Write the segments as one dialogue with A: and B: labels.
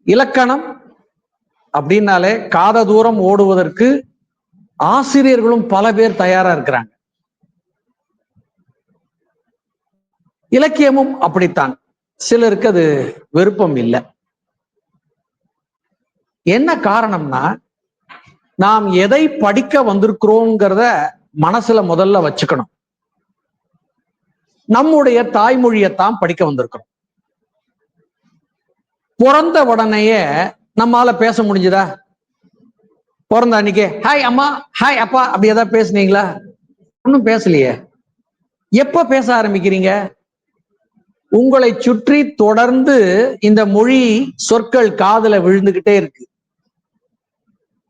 A: இலக்கணம் அப்படின்னாலே காத தூரம் ஓடுவதற்கு ஆசிரியர்களும் பல பேர் தயாரா இருக்கிறாங்க. இலக்கியமும் அப்படித்தான். சிலருக்கு அது விருப்பம் இல்லை. என்ன காரணம்னா, நாம் எதை படிக்க வந்திருக்கிறோங்கிறத மனசுல முதல்ல வச்சுக்கணும். நம்முடைய தாய்மொழியைத்தான் படிக்க வந்திருக்கிறோம். பிறந்த உடனேயே நம்மால பேச முடிஞ்சுதா? பிறந்த அன்னைக்கு ஹாய் அம்மா, ஹாய் அப்பா அப்படி ஏதாவது பேசுனீங்களா? ஒன்னும் பேசலையே. எப்ப பேச ஆரம்பிக்கிறீங்க? உங்களை சுற்றி தொடர்ந்து இந்த மொழி சொற்கள் காதுல விழுந்துகிட்டே இருக்கு.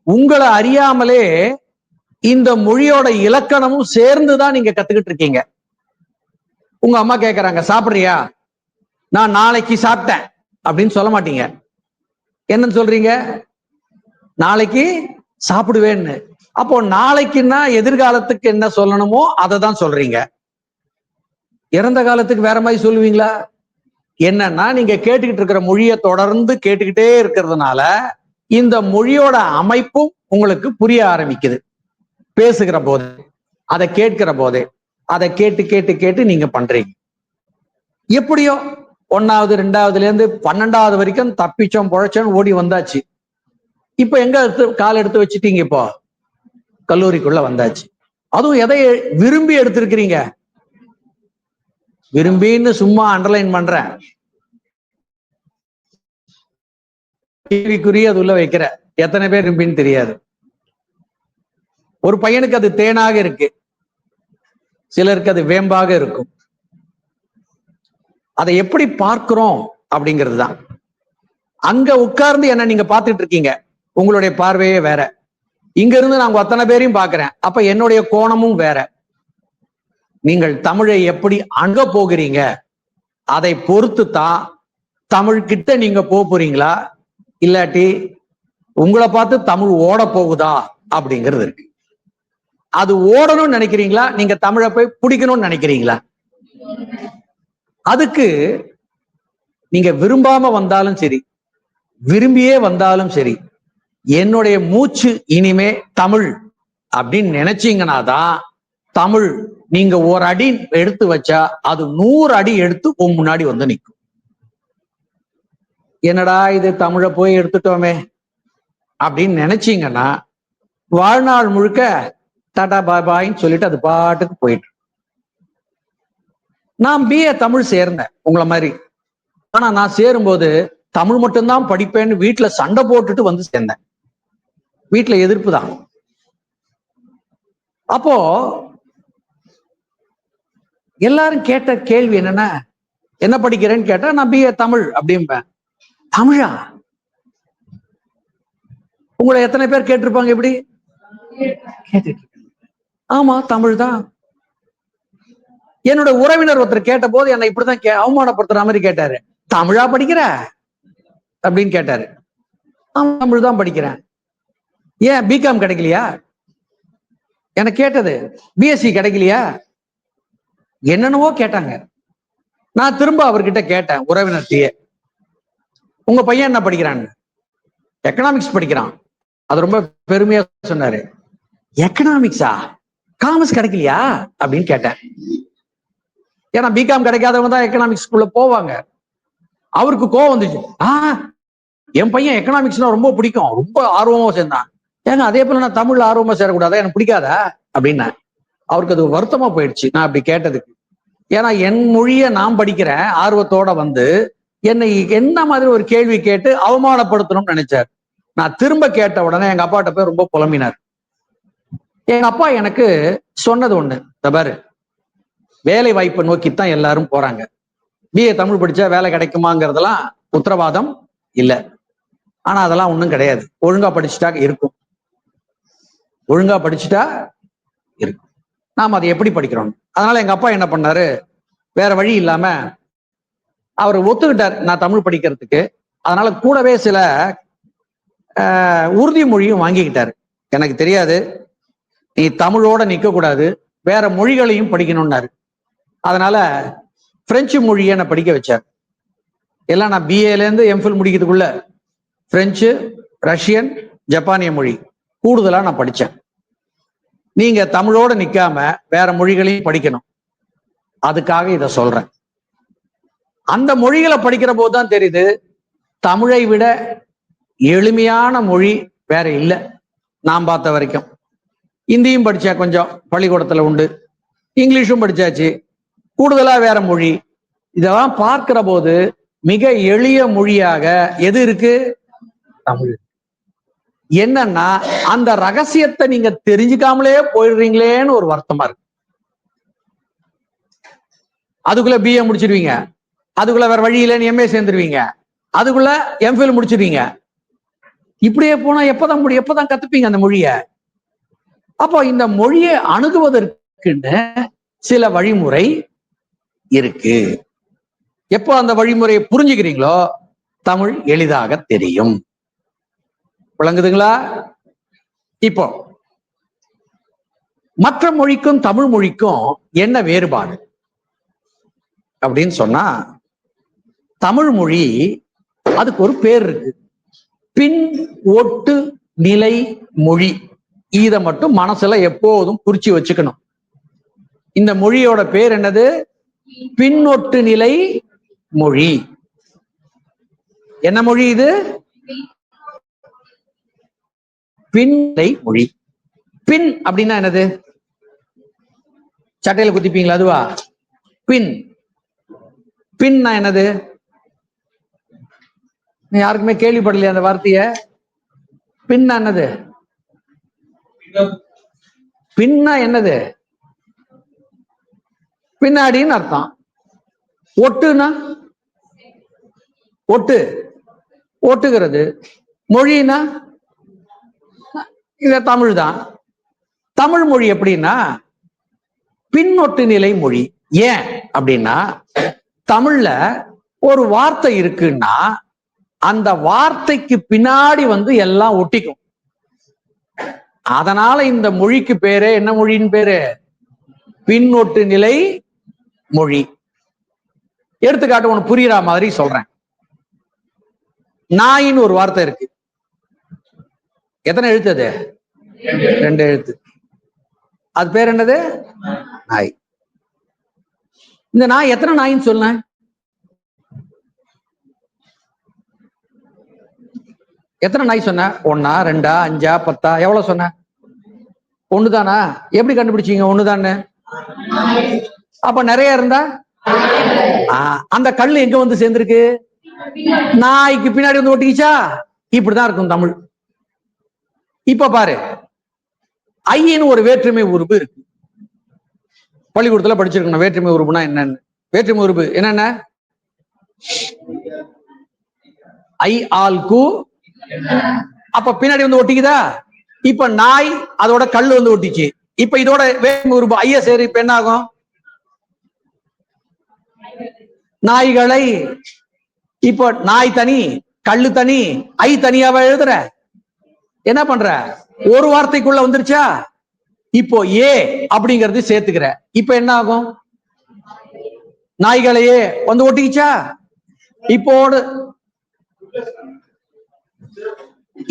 A: உங்களை அறியாமலே இந்த மொழியோட இலக்கணமும் சேர்ந்துதான் நீங்க கத்துக்கிட்டு இருக்கீங்க. உங்க அம்மா கேட்கறாங்க, சாப்பிடுறியா? நான் நாளைக்கு சாப்பிட்டேன் அப்படின்னு சொல்ல மாட்டீங்க. என்னன்னு சொல்றீங்க? நாளைக்கு சாப்பிடுவேன்னு. அப்போ நாளைக்குன்னா எதிர்காலத்துக்கு என்ன சொல்லணுமோ அதை தான் சொல்றீங்க. இறந்த காலத்துக்கு வேற மாதிரி சொல்லுவீங்களா? என்னன்னா, நீங்க கேட்டுக்கிட்டு இருக்கிற மொழியை தொடர்ந்து கேட்டுக்கிட்டே இருக்கிறதுனால இந்த மொழியோட அமைப்பும் உங்களுக்கு புரிய ஆரம்பிக்குது. பேசுகிற போது, அதை கேட்கிற போதே, அதை கேட்டு கேட்டு கேட்டு நீங்க பண்றீங்க. எப்படியோ 1வது 2வதுல இருந்து 12வது வரைக்கும் தப்பிச்சோம் பொழைச்சோம் ஓடி வந்தாச்சு. இப்ப எங்க கால் எடுத்து வச்சுட்டீங்க? இப்போ கல்லூரிக்குள்ள வந்தாச்சு. அதுவும் எதை விரும்பி எடுத்திருக்கிறீங்க? விரும்பின்னு சும்மா அண்டர்லைன் பண்றேன், கேள்விக்குரிய அது உள்ள வைக்கிற. எத்தனை பேர் விரும்பின்னு தெரியாது. ஒரு பையனுக்கு அது தேனாக இருக்கு, சிலருக்கு அது வேம்பாக இருக்கும். அதை எப்படி பார்க்கிறோம் அப்படிங்கிறது தான். அங்க உட்கார்ந்து என்ன நீங்க பார்த்துட்டு இருக்கீங்க, உங்களுடைய பார்வையே வேற. இங்க இருந்து நான் அத்தனை பேரையும் பார்க்கிறேன், அப்ப என்னுடைய கோணமும் வேற. நீங்கள் தமிழை எப்படி அணுக போகிறீங்க அதை பொறுத்து தான் தமிழ்கிட்ட நீங்க போறீங்களா, இல்லாட்டி உங்களை பார்த்து தமிழ் ஓட போகுதா அப்படிங்கிறது இருக்கு. அது ஓடணும்னு நினைக்கிறீங்களா, நீங்க தமிழை போய் பிடிக்கணும்னு நினைக்கிறீங்களா? அதுக்கு நீங்க விரும்பாம வந்தாலும் சரி, விரும்பியே வந்தாலும் சரி, என்னுடைய மூச்சு இனிமே தமிழ் அப்படின்னு நினைச்சீங்கன்னா தான் தமிழ் நீங்க ஒரு அடி எடுத்து வச்சா அது 100 அடி எடுத்து உன் முன்னாடி வந்து நிற்கும். என்னடா இது தமிழை போய் எடுத்துட்டோமே அப்படின்னு நினைச்சீங்கன்னா வாழ்நாள் முழுக்க டாடா பாபாயின்னு சொல்லிட்டு அது பாட்டுக்கு போயிட்டு. நான் பிஏ தமிழ் சேர்ந்தேன் உங்களை மாதிரி. ஆனா நான் சேரும்போது தமிழ் மட்டும்தான் படிப்பேன்னு வீட்டுல சண்டை போட்டுட்டு வந்து சேர்ந்தேன். வீட்டுல எதிர்ப்பு தான். அப்போ எல்லாரும் கேட்ட கேள்வி என்னன்னா, என்ன படிக்கிறேன்னு கேட்டா நான் பிஏ தமிழ் அப்படிம்பேன். தமிழா? உங்களை எத்தனை பேர் கேட்டிருப்பாங்க இப்படி? கேட்டுட்டு ஆமா தமிழ் தான். என்னோட உறவினர் ஒருத்தர் கேட்ட போது என்னை இப்படிதான் அவமானப்படுத்துற மாதிரி கேட்டாரு. தமிழா படிக்கிற அப்படின்னு கேட்டாரு. தமிழ் தான் படிக்கிறேன். ஏன் பிகாம் கிடைக்கலையா? எனக்கு கேட்டது பிஎஸ்சி கிடைக்கலையா? என்னென்னவோ கேட்டாங்க. நான் திரும்ப அவர்கிட்ட கேட்டேன், உறவினர்கிட்டயே, உங்க பையன் என்ன படிக்கிறான்னு. எக்கனாமிக்ஸ் படிக்கிறான். அது ரொம்ப பெருமையா சொன்னாரு. எக்கனாமிக்ஸா? காமர்ஸ் கிடைக்கலையா அப்படின்னு கேட்டேன். ஏன்னா பிகாம் கிடைக்காதவங்க தான் எக்கனாமிக்ஸ்குள்ள போவாங்க. அவருக்கு கோவம் வந்துச்சு. என் பையன் எக்கனாமிக்ஸ்னா ரொம்ப பிடிக்கும், ரொம்ப ஆர்வமா சேர்ந்தான். ஏங்க அதே போல நான் தமிழ்ல ஆர்வமா சேரக்கூடாதா? எனக்கு பிடிக்காதா அப்படின்னா அவருக்கு அது வருத்தமா போயிடுச்சு நான் அப்படி கேட்டதுக்கு. ஏன்னா என் மொழியை நான் படிக்கிறேன் ஆர்வத்தோட வந்து என்னை என்ன மாதிரி ஒரு கேள்வி கேட்டு அவமானப்படுத்தணும்னு நினைச்சார். நான் திரும்ப கேட்ட உடனே எங்க அப்பாட்ட போய் ரொம்ப புலம்பினார். எங்க அப்பா எனக்கு சொன்னது ஒண்ணு, பாரு, வேலை வாய்ப்பை நோக்கித்தான் எல்லாரும் போறாங்க. பிஏ தமிழ் படிச்சா வேலை கிடைக்குமாங்கிறதெல்லாம் உத்தரவாதம் இல்லை. ஆனா அதெல்லாம் ஒண்ணும் கிடையாது. ஒழுங்கா படிச்சுட்டா இருக்கும். ஒழுங்கா படிச்சுட்டா இருக்கும். நாம அதை எப்படி படிக்கிறோம்? அதனால எங்க அப்பா என்ன பண்ணாரு, வேற வழி இல்லாம அவர் ஒத்துக்கிட்டார் நான் தமிழ் படிக்கிறதுக்கு. அதனால கூடவே சில உறுதிமொழியும் வாங்கிக்கிட்டாரு. எனக்கு தெரியாது, நீ தமிழோட நிக்க கூடாது, வேற மொழிகளையும் படிக்கணும்னாரு. அதனால பிரெஞ்சு மொழியை நான் படிக்க வச்சார். எல்லாம் நான் பிஏல இருந்து எம்ஃபில் முடிக்கிறதுக்குள்ள பிரெஞ்சு, ரஷ்யன், ஜப்பானிய மொழி கூடுதலா நான் படிச்சேன். நீங்க தமிழோட நிக்காம வேற மொழிகளையும் படிக்கணும். அதுக்காக இத சொல்றேன். அந்த மொழிகளை படிக்கிற போதுதான் தெரியுது, தமிழை விட எளிமையான மொழி வேற இல்லை நான் பார்த்த வரைக்கும். இந்தியும் படிச்சா கொஞ்சம் பள்ளிக்கூடத்துல உண்டு, இங்கிலீஷும் படிச்சாச்சு, கூடுதலா வேற மொழி. இதெல்லாம் பார்க்கிற போது மிக எளிய மொழியாக எது இருக்கு? தமிழ். என்னன்னா அந்த ரகசியத்தை நீங்க தெரிஞ்சுக்காமலே போயிடுறீங்களேன்னு ஒரு வருத்தமா இருக்கு. அதுக்குள்ள பிஏ முடிச்சிருவீங்க, அதுக்குள்ள வேற வழி இல்லைன்னு எம்ஏ சேர்ந்துருவீங்க, அதுக்குள்ள எம்ஃபில் முடிச்சிருவீங்க. இப்படியே போனா எப்பதான் கத்துப்பீங்க அந்த மொழிய? அப்போ இந்த மொழியை அணுகுவதற்குன்னு சில வழிமுறை இருக்கு. எப்போ அந்த வழிமுறையை புரிஞ்சுக்கிறீங்களோ தமிழ் எளிதாக தெரியும். விளங்குதுங்களா? இப்போ மற்ற மொழிக்கும் தமிழ் மொழிக்கும் என்ன வேறுபாடு அப்படின்னு சொன்னா, தமிழ் மொழி அதுக்கு ஒரு பேர் இருக்கு, பின் ஒட்டு நிலை மொழி. இத மட்டும் மனசுல எப்போதும் குறிச்சு வச்சுக்கணும். இந்த மொழியோட பேர் என்னது? பின்னொட்டு நிலை மொழி. என்ன மொழி இது? பின்னிலை மொழி. பின் அப்படின்னா என்னது? சட்டையில குத்திப்பீங்களா அதுவா? பின். பின்னா என்னது? யாருக்குமே கேள்விப்படலையா அந்த வார்த்தைய? பின்னா என்னது? பின்னா என்னது? பின்னாடின்னு அர்த்தம். ஒட்டுனா ஒட்டு, ஒட்டுகிறது. மொழினா இது தமிழ் தான். தமிழ் மொழி எப்படின்னா பின்னொட்டு நிலை மொழி. ஏன் அப்படின்னா, தமிழ்ல ஒரு வார்த்தை இருக்குன்னா அந்த வார்த்தைக்கு பின்னாடி எல்லாம் ஒட்டிக்கும். அதனால இந்த மொழிக்கு பேரு என்ன மொழின்னு பேரு? பின்னொட்டு நிலை மொழி. எடுத்துக்காட்டு உனக்கு புரியுற மாதிரி சொல்றேன். நாயின்னு ஒரு வார்த்தை இருக்கு. எத்தனை எழுத்து அது? 2 எழுத்து. அது பேர் என்னது? நாய். இந்த நாய் எத்தனை நாயின்னு சொல்ல? எத்தனை நாய் சொன்ன? 1, 2, 5, 10? எவ்வளவு சொன்ன? 1 தானா? எப்படி கண்டுபிடிச்சீங்க 1 தானே? அப்ப நிறைய இருந்தா அந்த கல்லு எங்க வந்து சேர்ந்திருக்கு? நாய்க்கு பின்னாடி வந்து ஒட்டிக்கிச்சா? இப்படிதான் இருக்கும் தமிழ். இப்ப பாரு, ஐயின்னு ஒரு வேற்றுமை உறுப்பு இருக்கு. பள்ளிக்கூடத்துல படிச்சிருக்கணும் வேற்றுமை உறுப்புனா என்னன்னு. வேற்றுமை உறுப்பு என்னென்ன? ஐ, ஆல், கு. அப்ப பின்னாடி வந்து ஒட்டிக்குதா? இப்ப நாய் அதோட கல்லு வந்து ஒட்டிச்சு. இப்ப இதோட வேற்றுமை உறுப்பு ஐய சேரு, இப்ப என்ன ஆகும்? நாய்களை. இப்போ நாய் தனி, கல்லு தனி, ஐ தனியாவா எழுதுற? என்ன பண்ற? ஒரு வார்த்தைக்குள்ள வந்துருச்சா? இப்போ ஏ அப்படிங்கிறது சேர்த்துக்கிற. இப்ப என்ன ஆகும்? நாய்களையே வந்து ஒட்டிக்கிச்சா?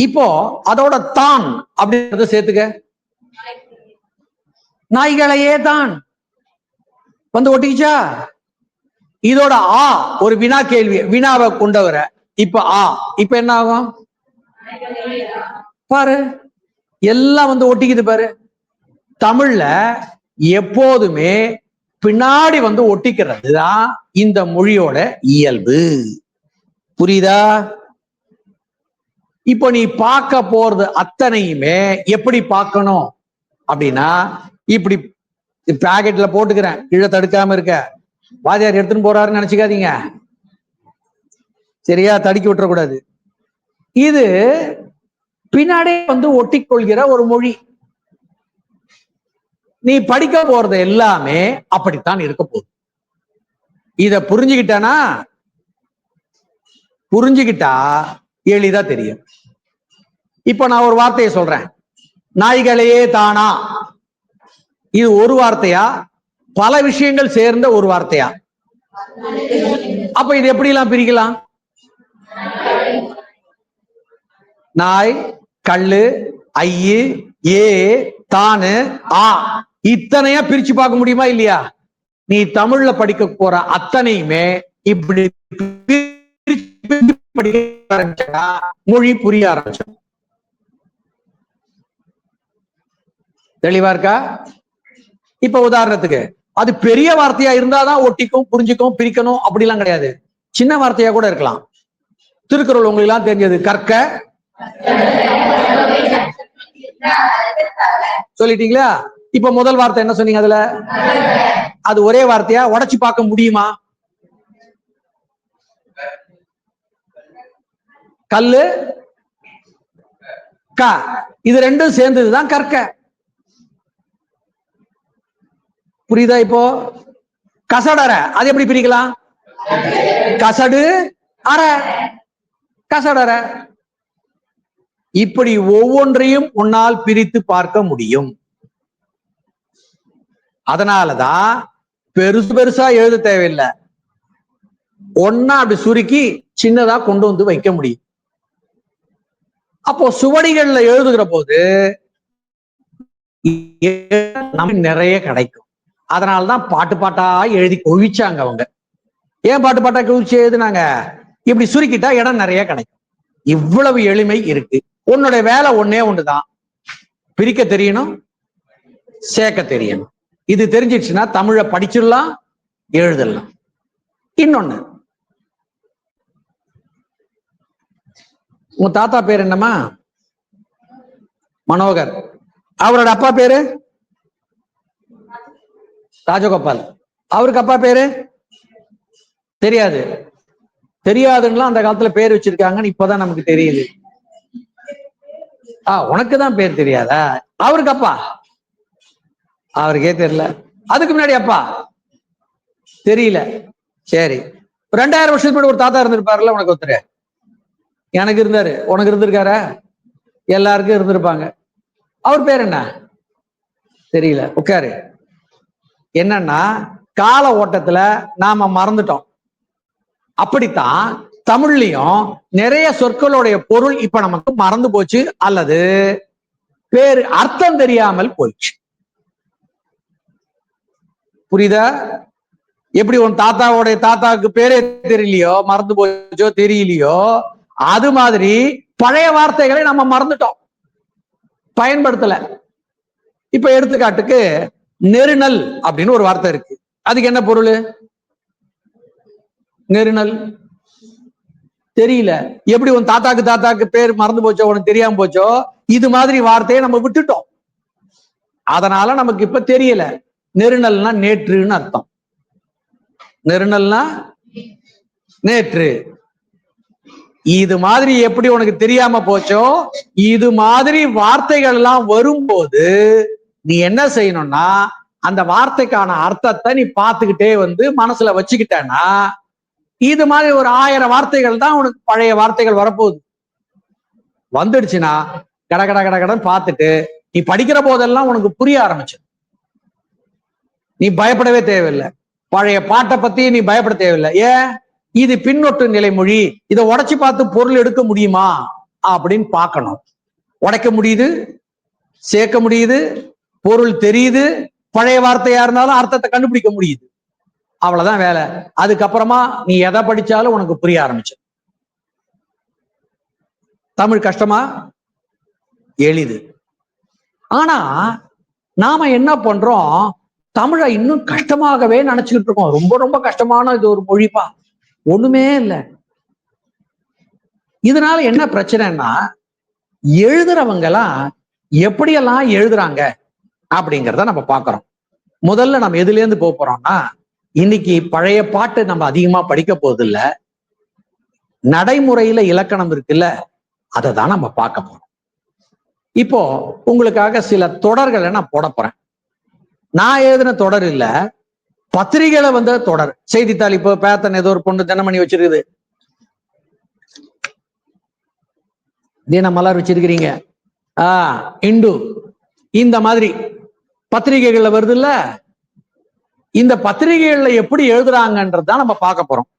A: இப்போ அதோட தான் அப்படிங்கறத சேர்த்துக்க. நாய்களையே தான் வந்து ஒட்டிக்கிச்சா? இதோட ஆ ஒரு வினா கேள்வி, வினாவை கொண்டவர. இப்ப ஆ, இப்ப என்ன ஆகும்? பாரு, எல்லாம் வந்து ஒட்டிக்குது பாரு. தமிழ்ல எப்போதுமே பின்னாடி வந்து ஒட்டிக்கிறது தான் இந்த மொழியோட இயல்பு. புரியுதா? இப்போ நீ பார்க்க போறது அத்தனையுமே எப்படி பார்க்கணும் அப்படின்னா, இப்படி பாக்கெட்ல போட்டுக்கிறேன், கீழே தடுக்காம இருக்க. வாத்தியார் எடுத்துன்னு போறாருன்னு நினைச்சுக்காதீங்க, சரியா? தடுக்கி விட்டுறக்கூடாது. இது பின்னாடி வந்து ஒட்டிக்கொள்கிற ஒரு மொழி. நீ படிக்க போறது எல்லாமே அப்படித்தான் இருக்க போகுது. இத புரிஞ்சுக்கிட்டா எளிதா தெரியும். இப்ப நான் ஒரு வார்த்தையை சொல்றேன், நாய்களையே தானா. இது ஒரு வார்த்தையா, பல விஷயங்கள் சேர்ந்த ஒரு வார்த்தையா? அப்ப இது எப்படி எல்லாம் பிரிக்கலாம்? நாய், கல்லு, ஐயு, ஏ, தானு, ஆ இத்தனையா பிரிச்சு பார்க்க முடியுமா இல்லையா? நீ தமிழ்ல படிக்க போற அத்தனையுமே இப்படி படிக்க ஆரம்பிச்சா மொழி புரிய ஆரம்பிச்சு. தெளிவா இருக்கா? இப்ப உதாரணத்துக்கு அது பெரிய வார்த்தையா இருந்தாதான் ஒட்டிக்கும், புரிஞ்சுக்கும், பிரிக்கணும் அப்படிலாம் கிடையாது. சின்ன வார்த்தையா கூட இருக்கலாம். திருக்குறள் உங்களுக்கு எல்லாம் தெரிஞ்சது, கற்க சொல்லிட்டீங்களா? இப்ப முதல் வார்த்தை என்ன சொன்னீங்க? அதுல அது ஒரே வார்த்தையா? உடைச்சு பார்க்க முடியுமா? கல்லு, க, இது ரெண்டும் சேர்ந்ததுதான் கற்க. புரியுதா? இப்போ கசடற அது எப்படி பிரிக்கலாம்? கசடு அற, கசடற. இப்படி ஒவ்வொன்றையும் உன்னால் பிரித்து பார்க்க முடியும். அதனாலதான் பெருசு பெருசா எழுத தேவையில்லை, ஒன்னா அப்படி சுருக்கி சின்னதா கொண்டு வந்து வைக்க முடியும். அப்போ சுவடிகள்ல எழுதுகிற போது நிறைய கிடைக்கும். அதனாலதான் பாட்டு பாட்டா எழுதி குவிச்சாங்க அவங்க. ஏன் பாட்டு பாட்டா குவிச்சு எழுதுனாங்க? இப்படி சுருக்கிட்டா இடம் நிறைய கிடைக்கும். இவ்வளவு எளிமை இருக்கு. உன்னுடைய வேலை ஒன்னே ஒண்ணுதான், பிரிக்க தெரியணும், சேர்க்க தெரியணும். இது தெரிஞ்சிடுச்சுன்னா தமிழை படிச்சிடலாம், எழுதலாம். இன்னொன்னு, உங்க தாத்தா பேர் என்னம்மா? மனோகர். அவரோட அப்பா பேரு ராஜகோபால். அவருக்கு அப்பா பேரு தெரியாது. தெரியாதுன்னா அந்த காலத்துல பேர் வச்சிருக்காங்கன்னு இப்பதான் நமக்கு தெரியுது. உனக்குதான் பேர் தெரியாதா? அவருக்கு அப்பா அவருக்கே தெரியல. அதுக்கு முன்னாடி அப்பா தெரியல. சரி, 2000 வருஷத்துக்கு முன்னாடி ஒரு தாத்தா இருந்திருப்பாருல்ல உனக்கு ஒருத்தர். எனக்கு இருந்தாரு, உனக்கு இருந்திருக்காரா? எல்லாருக்கும் இருந்திருப்பாங்க. அவர் பேர் என்ன தெரியல. உட்காரு. என்னன்னா கால ஓட்டத்துல நாம மறந்துட்டோம். அப்படித்தான் தமிழ்லயும் நிறைய சொற்களுடைய பொருள் இப்ப நமக்கு மறந்து போச்சு, அல்லது வேறு அர்த்தம் தெரியாமல் போயிடுச்சு. புரியுதா? எப்படி உன் தாத்தாவுடைய தாத்தாவுக்கு பேரே தெரியலையோ, மறந்து போச்சோ, தெரியலையோ, அது மாதிரி பழைய வார்த்தைகளை நம்ம மறந்துட்டோம், பயன்படுத்தல. இப்ப எடுத்துக்காட்டுக்கு நெருநல் அப்படின்னு ஒரு வார்த்தை இருக்கு. அதுக்கு என்ன பொருள்? நெருநல் தெரியல. எப்படி உன் தாத்தாக்கு பேர் மறந்து போச்சோ, உனக்கு தெரியாம போச்சோ, இது மாதிரி வார்த்தையை நம்ம விட்டுட்டோம். அதனால நமக்கு இப்ப தெரியல. நெருநல்னா நேற்றுன்னு அர்த்தம். நெருநல்னா நேற்று. இது மாதிரி எப்படி உனக்கு தெரியாம போச்சோ, இது மாதிரி வார்த்தைகள் எல்லாம் வரும்போது நீ என்ன செய்யணும்னா, அந்த வார்த்தைக்கான அர்த்தத்தை நீ பார்த்துக்கிட்டே வந்து மனசுல வச்சுக்கிட்டேன்னா, இது மாதிரி ஒரு 1000 வார்த்தைகள் தான் உனக்கு பழைய வார்த்தைகள் வரப்போகுது. வந்துடுச்சுன்னா கட கட கட கடன் பார்த்துட்டு நீ படிக்கிற போதெல்லாம் உனக்கு புரிய ஆரம்பிச்சு. நீ பயப்படவே தேவையில்லை. பழைய பாட்டை பத்தி நீ பயப்பட தேவையில்லை. ஏன்? இது பின்னொட்டு நிலைமொழி, இதை உடைச்சு பார்த்து பொருள் எடுக்க முடியுமா அப்படின்னு பார்க்கணும். உடைக்க முடியுது, சேர்க்க முடியுது, பொருள் தெரியுது, பழைய வார்த்தையா இருந்தாலும் அர்த்தத்தை கண்டுபிடிக்க முடியுது. அவ்வளவுதான் வேலை. அதுக்கப்புறமா நீ எதை படிச்சாலும் உனக்கு புரிய ஆரம்பிச்சு. தமிழ் கஷ்டமா? எளிது. ஆனா நாம என்ன பண்றோம், தமிழை இன்னும் கஷ்டமாகவே நினைச்சுக்கிட்டு இருக்கோம். ரொம்ப ரொம்ப கஷ்டமான இது ஒரு மொழிப்பா, ஒண்ணுமே இல்லை. இதனால என்ன பிரச்சனைன்னா, எழுதுறவங்க எல்லாம் எப்படியெல்லாம் எழுதுறாங்க அப்படிங்கிறத நம்ம பார்க்கிறோம். முதல்ல நம்ம எதுல இருந்து போறோம்னா, இன்னைக்கு பழைய பாட்டு நம்ம அதிகமா படிக்க போறது இல்ல, நடைமுறையில இலக்கணம் இருக்குல்ல, அதை தான் நம்ம பார்க்க போறோம். இப்போ உங்களுக்காக சில தொடர்களை நான் போட போறேன். நான் எழுதின தொடர் இல்ல, பத்திரிகையில வந்த தொடர். செய்தித்தாள் இப்போ பேத்தன் ஏதோ ஒரு பொண்ணு தினமணி வச்சிருக்குது, தினமலர் வச்சிருக்கிறீங்க, இந்து, இந்த மாதிரி பத்திரிகைகள்ல வருது இல்ல, இந்த பத்திரிகைகள்ல எப்படி எழுதுறாங்கன்றதுதான் நம்ம பார்க்க போறோம்.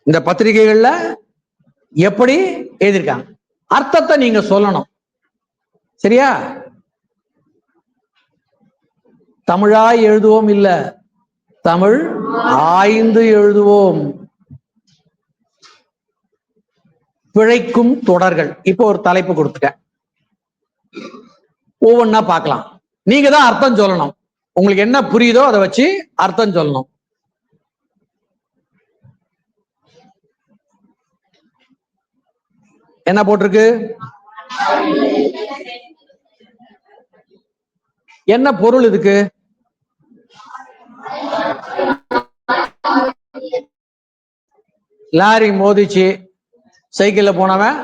A: இந்த பத்திரிகைகள்ல எப்படி எழுதியிருக்காங்க, அர்த்தத்தை நீங்க சொல்லணும். சரியா? தமிழாய் எழுதுவோம் இல்ல, தமிழ் ஆய்ந்து எழுதுவோம். பிழைக்கும் தொடர்கள். இப்போ ஒரு தலைப்பு கொடுத்துட்டேன், ஒவ்வொன்னா பார்க்கலாம். நீங்க தான் அர்த்தம் சொல்லணும். உங்களுக்கு என்ன புரியுதோ அதை வச்சு அர்த்தம் சொல்லணும். என்ன போட்டிருக்கு? என்ன பொருள் இதுக்கு? லாரி மோதிச்சு, சைக்கிள்ல போனவன்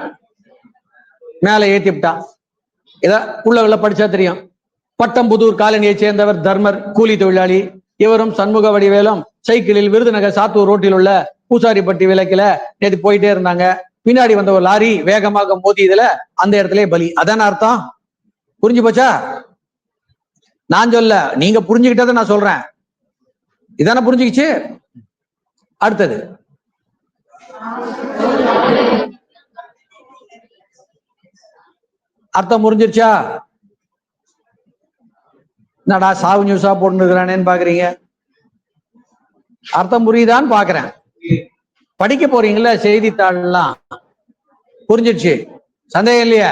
A: மேல ஏத்தி விட்டான். இத உள்ள படிச்சா தெரியும். பட்டம்புதூர் காலனியை சேர்ந்தவர் தர்மர், கூலி தொழிலாளி. இவரும் சண்முக வடிவேலும் சைக்கிளில் விருதுநகர் சாத்தூர் ரோட்டில் உள்ள பூசாரிப்பட்டி விளக்கில நேற்று போயிட்டே இருந்தாங்க. பின்னாடி வந்த ஒரு லாரி வேகமாக மோதியதுல அந்த இடத்துல பலி. அதான அர்த்தம்? புரிஞ்சு போச்சா? நான் சொல்ல, நீங்க புரிஞ்சுக்கிட்டதை நான் சொல்றேன். இதான புரிஞ்சுக்கிச்சு? அடுத்தது அர்த்தம் புரிஞ்சிருச்சா? என்னடா சாவு நியூஸா போட்டுருக்கிறானேன்னு பாக்குறீங்க. அர்த்தம் புரியுதான்னு பாக்குறேன். படிக்க போறீங்களா செய்தித்தாள்லாம்? புரிஞ்சிருச்சு, சந்தேகம் இல்லையா?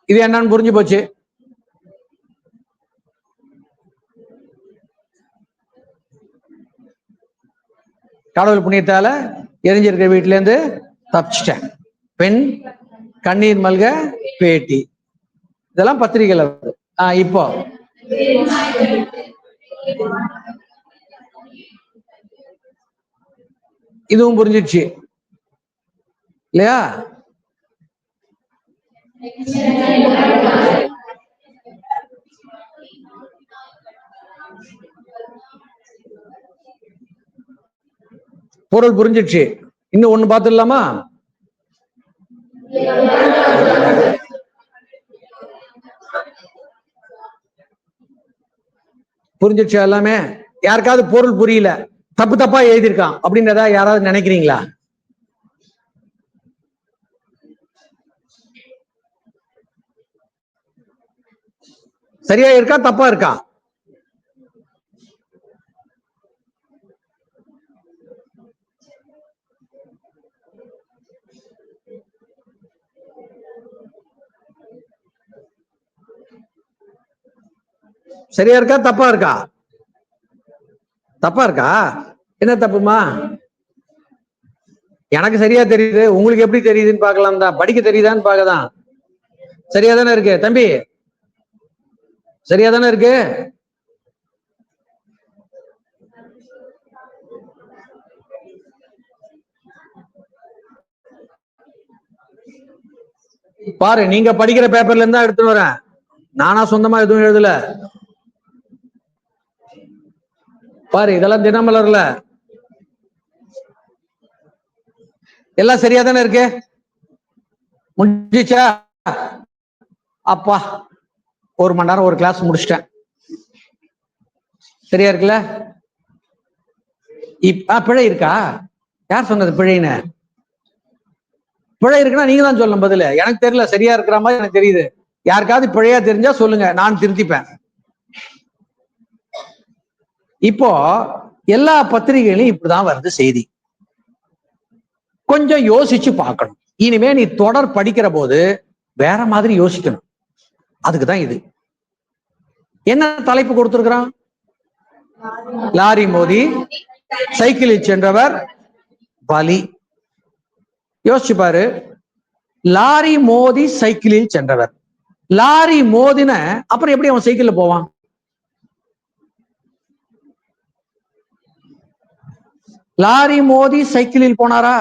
A: இது என்னன்னு புரிஞ்சு போச்சு. கடவுள் புண்ணியத்தால எரிஞ்சிருக்க வீட்டுல இருந்து தப்பிச்சிட்டேன். பெண் கண்ணீர் மல்க பேட்டி, இதெல்லாம் பத்திரிகையில வருது. இப்போ இதுவும் புரிஞ்சிடுச்சு இல்லையா? பொருள் புரிஞ்சிடுச்சு. இன்னும் ஒண்ணு பார்த்துடலாமா? புரிஞ்சிடுச்சு எல்லாமே? யாருக்காவது பொருள் புரியல, தப்பு தப்பா எழுதியிருக்கான் அப்படின்றதா யாராவது நினைக்கிறீங்களா? சரியா இருக்கா தப்பா இருக்கா? சரியா இருக்கா தப்பா இருக்கா? தப்பா இருக்கா? என்ன தப்புமா? எனக்கு சரியா தெரியுது, உங்களுக்கு எப்படி தெரியுதுன்னு பார்க்கலாம் தான். படிக்க தெரியுதான்னு பார்க்கதான். சரியா தானே இருக்கு தம்பி? சரியா தானே இருக்கு? பாரு, நீங்க படிக்கிற பேப்பர்ல இருந்தா எடுத்துட்டு வரேன், நானா சொந்தமா எதுவும் எழுதல. பாரு, இதெல்லாம் தினமலர்ல. எல்லாம் சரியா தானே இருக்கு? முடிஞ்சிச்சா? அப்பா, 1 மணி நேரம் ஒரு கிளாஸ் முடிச்சிட்டேன். சரியா இருக்குல்ல? பிழை இருக்கா? யார் சொன்னது பிழைன்னு? பிழை இருக்குன்னா நீங்க தான் சொல்லணும் பதில். எனக்கு தெரியல, சரியா இருக்கிற மாதிரி எனக்கு தெரியுது. யாருக்காவது பிழையா தெரிஞ்சா சொல்லுங்க, நான் திருத்திப்பேன். இப்போ எல்லா பத்திரிகைகளையும் இப்படிதான் வருது செய்தி. கொஞ்சம் யோசிச்சு பார்க்கணும். இனிமே நீ தொடர் படிக்கிற போது வேற மாதிரி யோசிக்கணும். அதுக்குதான் இது. என்ன தலைப்பு கொடுத்திருக்கிறான்? லாரி மோதி சைக்கிளில் சென்றவர் பலி. யோசிச்சு பாரு, லாரி மோதி சைக்கிளில் சென்றவர். லாரி மோதின அப்புறம் எப்படி அவன் சைக்கிள்ல போவான்? லாரி மோதி சைக்கிளில் போனாரா?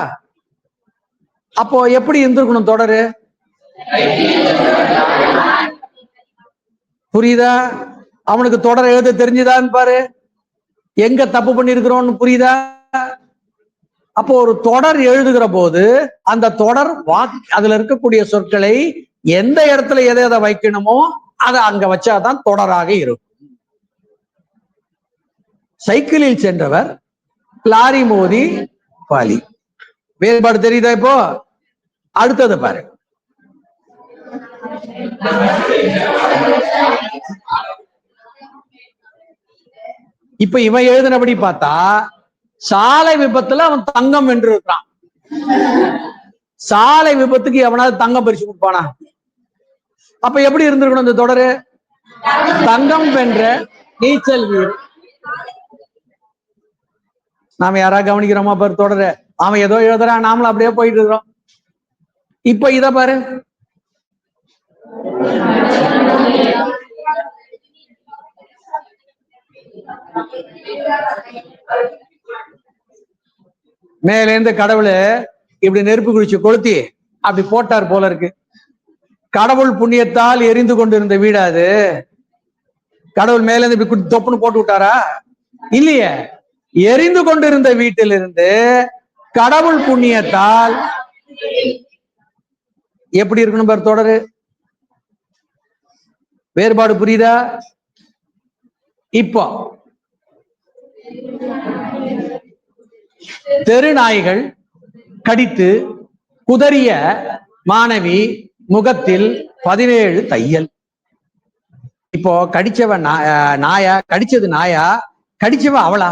A: அப்போ எப்படி இருந்திருக்கணும் தொடரு? புரியுதா? அவனுக்கு தொடர் எழுத தெரிஞ்சுதான்னு பாரு. எங்க தப்பு பண்ணிருக்கிறோம்னு புரியுதா? அப்போ ஒரு தொடர் எழுதுகிற போது அந்த தொடர் அதுல இருக்கக்கூடிய சொற்களை எந்த இடத்துல எதை வைக்கணுமோ அதை அங்க வச்சாதான் தொடராக இருக்கும். சைக்கிளில் சென்றவர் லாரி மோதி பலி. வேறுபாடு தெரியுதா? இப்போ அடுத்தது பாரு. இப்ப இவன் எழுதினபடி பார்த்தா சாலை விபத்துல அவன் தங்கம் வென்று இருக்கிறான். சாலை விபத்துக்கு எவனாவது தங்கம் பரிசு கொடுப்பானா? அப்ப எப்படி இருந்திருக்கணும் இந்த தொடரு? தங்கம் வென்ற நீச்சல் வீரர். நாம யாராவது கவனிக்கிறோமா பாரு தொடர? அவன் ஏதோ எழுதுறான், நாமளும் அப்படியே போயிட்டு இருக்கிறோம். இப்ப இத பாரு, மேல இருந்து கடவுள் இப்படி நெருப்பு குளிச்சு கொளுத்தி அப்படி போட்டார் போல இருக்கு. கடவுள் புண்ணியத்தால் எரிந்து கொண்டிருந்த வீடு அது. கடவுள் மேல இருந்து இப்படி தொப்புன்னு போட்டு விட்டாரா? இல்லையே. எரிந்து கொண்டிருந்த வீட்டிலிருந்து கடவுள் புண்ணியத்தால் எப்படி இருக்கணும் பாரு தொடரு. வேறுபாடு புரியுதா? இப்போ தெருநாய்கள் கடித்து குதறிய மாணவி முகத்தில் 17 தையல். இப்போ கடிச்சவன் நாயா? கடிச்சது நாயா? கடிச்சவன் அவளா?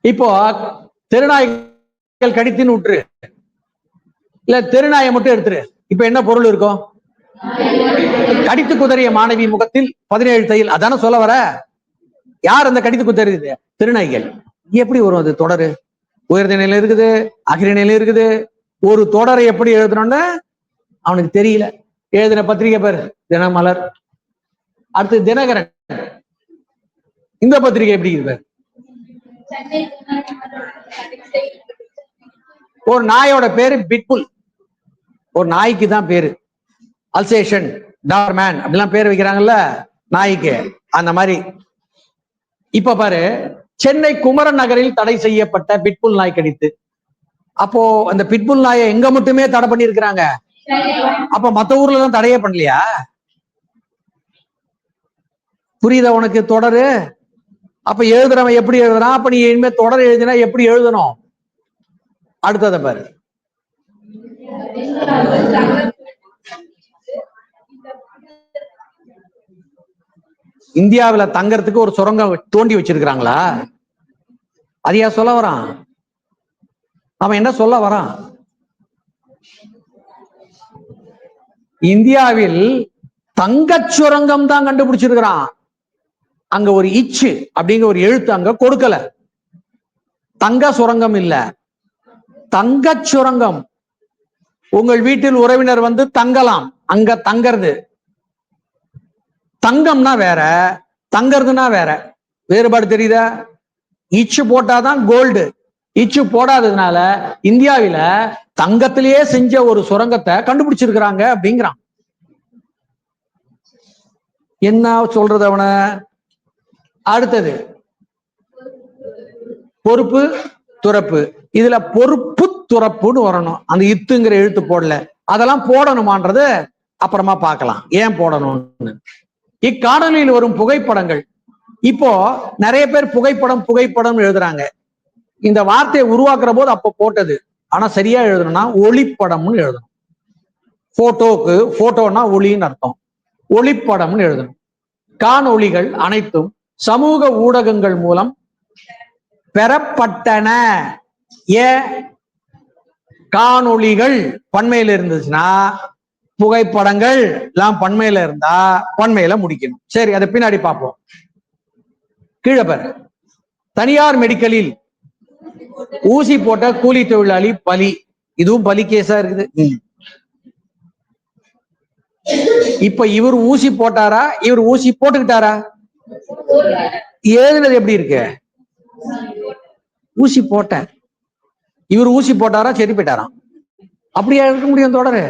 A: இப்போ தெருநாய்கள் கடித்துன்னு விட்டுரு, இல்ல தெருநாயை மட்டும் எடுத்துரு. இப்ப என்ன பொருள் இருக்கும்? கடித்து குதறிய மாணவி முகத்தில் 17 தையல். அதான சொல்ல வர? யார் அந்த கடித்து குதறியது? திருநாய்கள். எப்படி வரும் அது தொடரு? உயர்ந்த நிலை இருக்குது, அகிர நிலை இருக்குது. ஒரு தொடரை எப்படி எழுதணும்னு அவனுக்கு தெரியல. எழுதின பத்திரிகை பேர் தினமலர். அடுத்து தினகரன். இந்த பத்திரிகை எப்படி இருக்கு? ஒரு நாயோட பேரு பிட்புல். ஒரு நாய்க்கு தான் பேரு. அல்சேஷன், டார்மேன் அப்படிலாம் பேர் வைக்கிறாங்கல்ல நாய்க்கு, அந்த மாதிரி. இப்ப பாரு, சென்னை குமரன் நகரில் தடை செய்யப்பட்ட பிட்புல் நாய் கடித்து. அப்போ அந்த பிட்புல் நாயை எங்க மட்டுமே தடை பண்ணிருக்கிறாங்க, அப்ப மத்த ஊர்ல எல்லாம் தடையே பண்ணலையா? புரியுதா உனக்கு தொடரு? அப்ப எழுதுறவன் எப்படி எழுதுறான்? அப்ப நீ இனிமே தொடர் எழுதினா எப்படி எழுதணும்? அடுத்ததை பாரு. இந்தியாவில தங்கறதுக்கு ஒரு சுரங்கம் தோண்டி வச்சிருக்கிறாங்களா? அதையா சொல்ல வரான்? அவன் என்ன சொல்ல வரான்? இந்தியாவில் தங்க சுரங்கம் தான் கண்டுபிடிச்சிருக்கிறான். அங்க ஒரு இச்சு அப்படிங்கிற ஒரு எழுத்து அங்க கொடுக்கல. தங்க சுரங்கம் இல்ல, தங்க சுரங்கம். உங்கள் வீட்டில் உறவினர் வந்து தங்கலாம், அங்க தங்கறது. தங்கம்னா வேற, தங்கறதுனா வேற. வேறுபாடு தெரியுதா? இச்சு போட்டாதான் கோல்டு. இச்சு போடாததுனால இந்தியாவில தங்கத்திலேயே செஞ்ச ஒரு சுரங்கத்தை கண்டுபிடிச்சிருக்கிறாங்க அப்படிங்கிறான். என்ன சொல்றது அவன? அடுத்தது பொறுப்பு துறப்பு. இதுல பொறுப்பு துறப்புன்னு வரணும். அந்த இத்துங்கிற எழுத்து போடல. அதெல்லாம் போடணுமான்றது அப்புறமா பார்க்கலாம், ஏன் போடணும்னு. இக்காணொலியில் வரும் புகைப்படங்கள். இப்போ நிறைய பேர் புகைப்படம் புகைப்படம் எழுதுறாங்க. இந்த வார்த்தையை உருவாக்குற போது அப்ப போட்டது. ஆனா சரியா எழுதணும்னா ஒளிப்படம்னு எழுதணும். போட்டோக்கு போட்டோன்னா ஒளின்னு அர்த்தம். ஒளிப்படம்னு எழுதணும். காணொளிகள் அனைத்தும் சமூக ஊடகங்கள் மூலம் பெறப்பட்டன. காணொளிகள் பன்மையில இருந்துச்சுன்னா, புகைப்படங்கள் எல்லாம் பன்மையில இருந்தா பன்மையில முடிக்கணும். சரி, அதை பின்னாடி பார்ப்போம். கீழே பாரு. தனியார் மெடிக்கலில் ஊசி போட்ட கூலி தொழிலாளி பலி. இதுவும் பலி கேஸா இருக்குது. இப்ப இவர் ஊசி போட்டாரா, இவர் ஊசி போட்டுக்கிட்டாரா? எழுதுனது எப்படி இருக்கு? ஊசி போட்ட. இவர் ஊசி போட்டாரா, செடி போயிட்டாராம். அப்படியா இருக்க முடியும் தொடரு?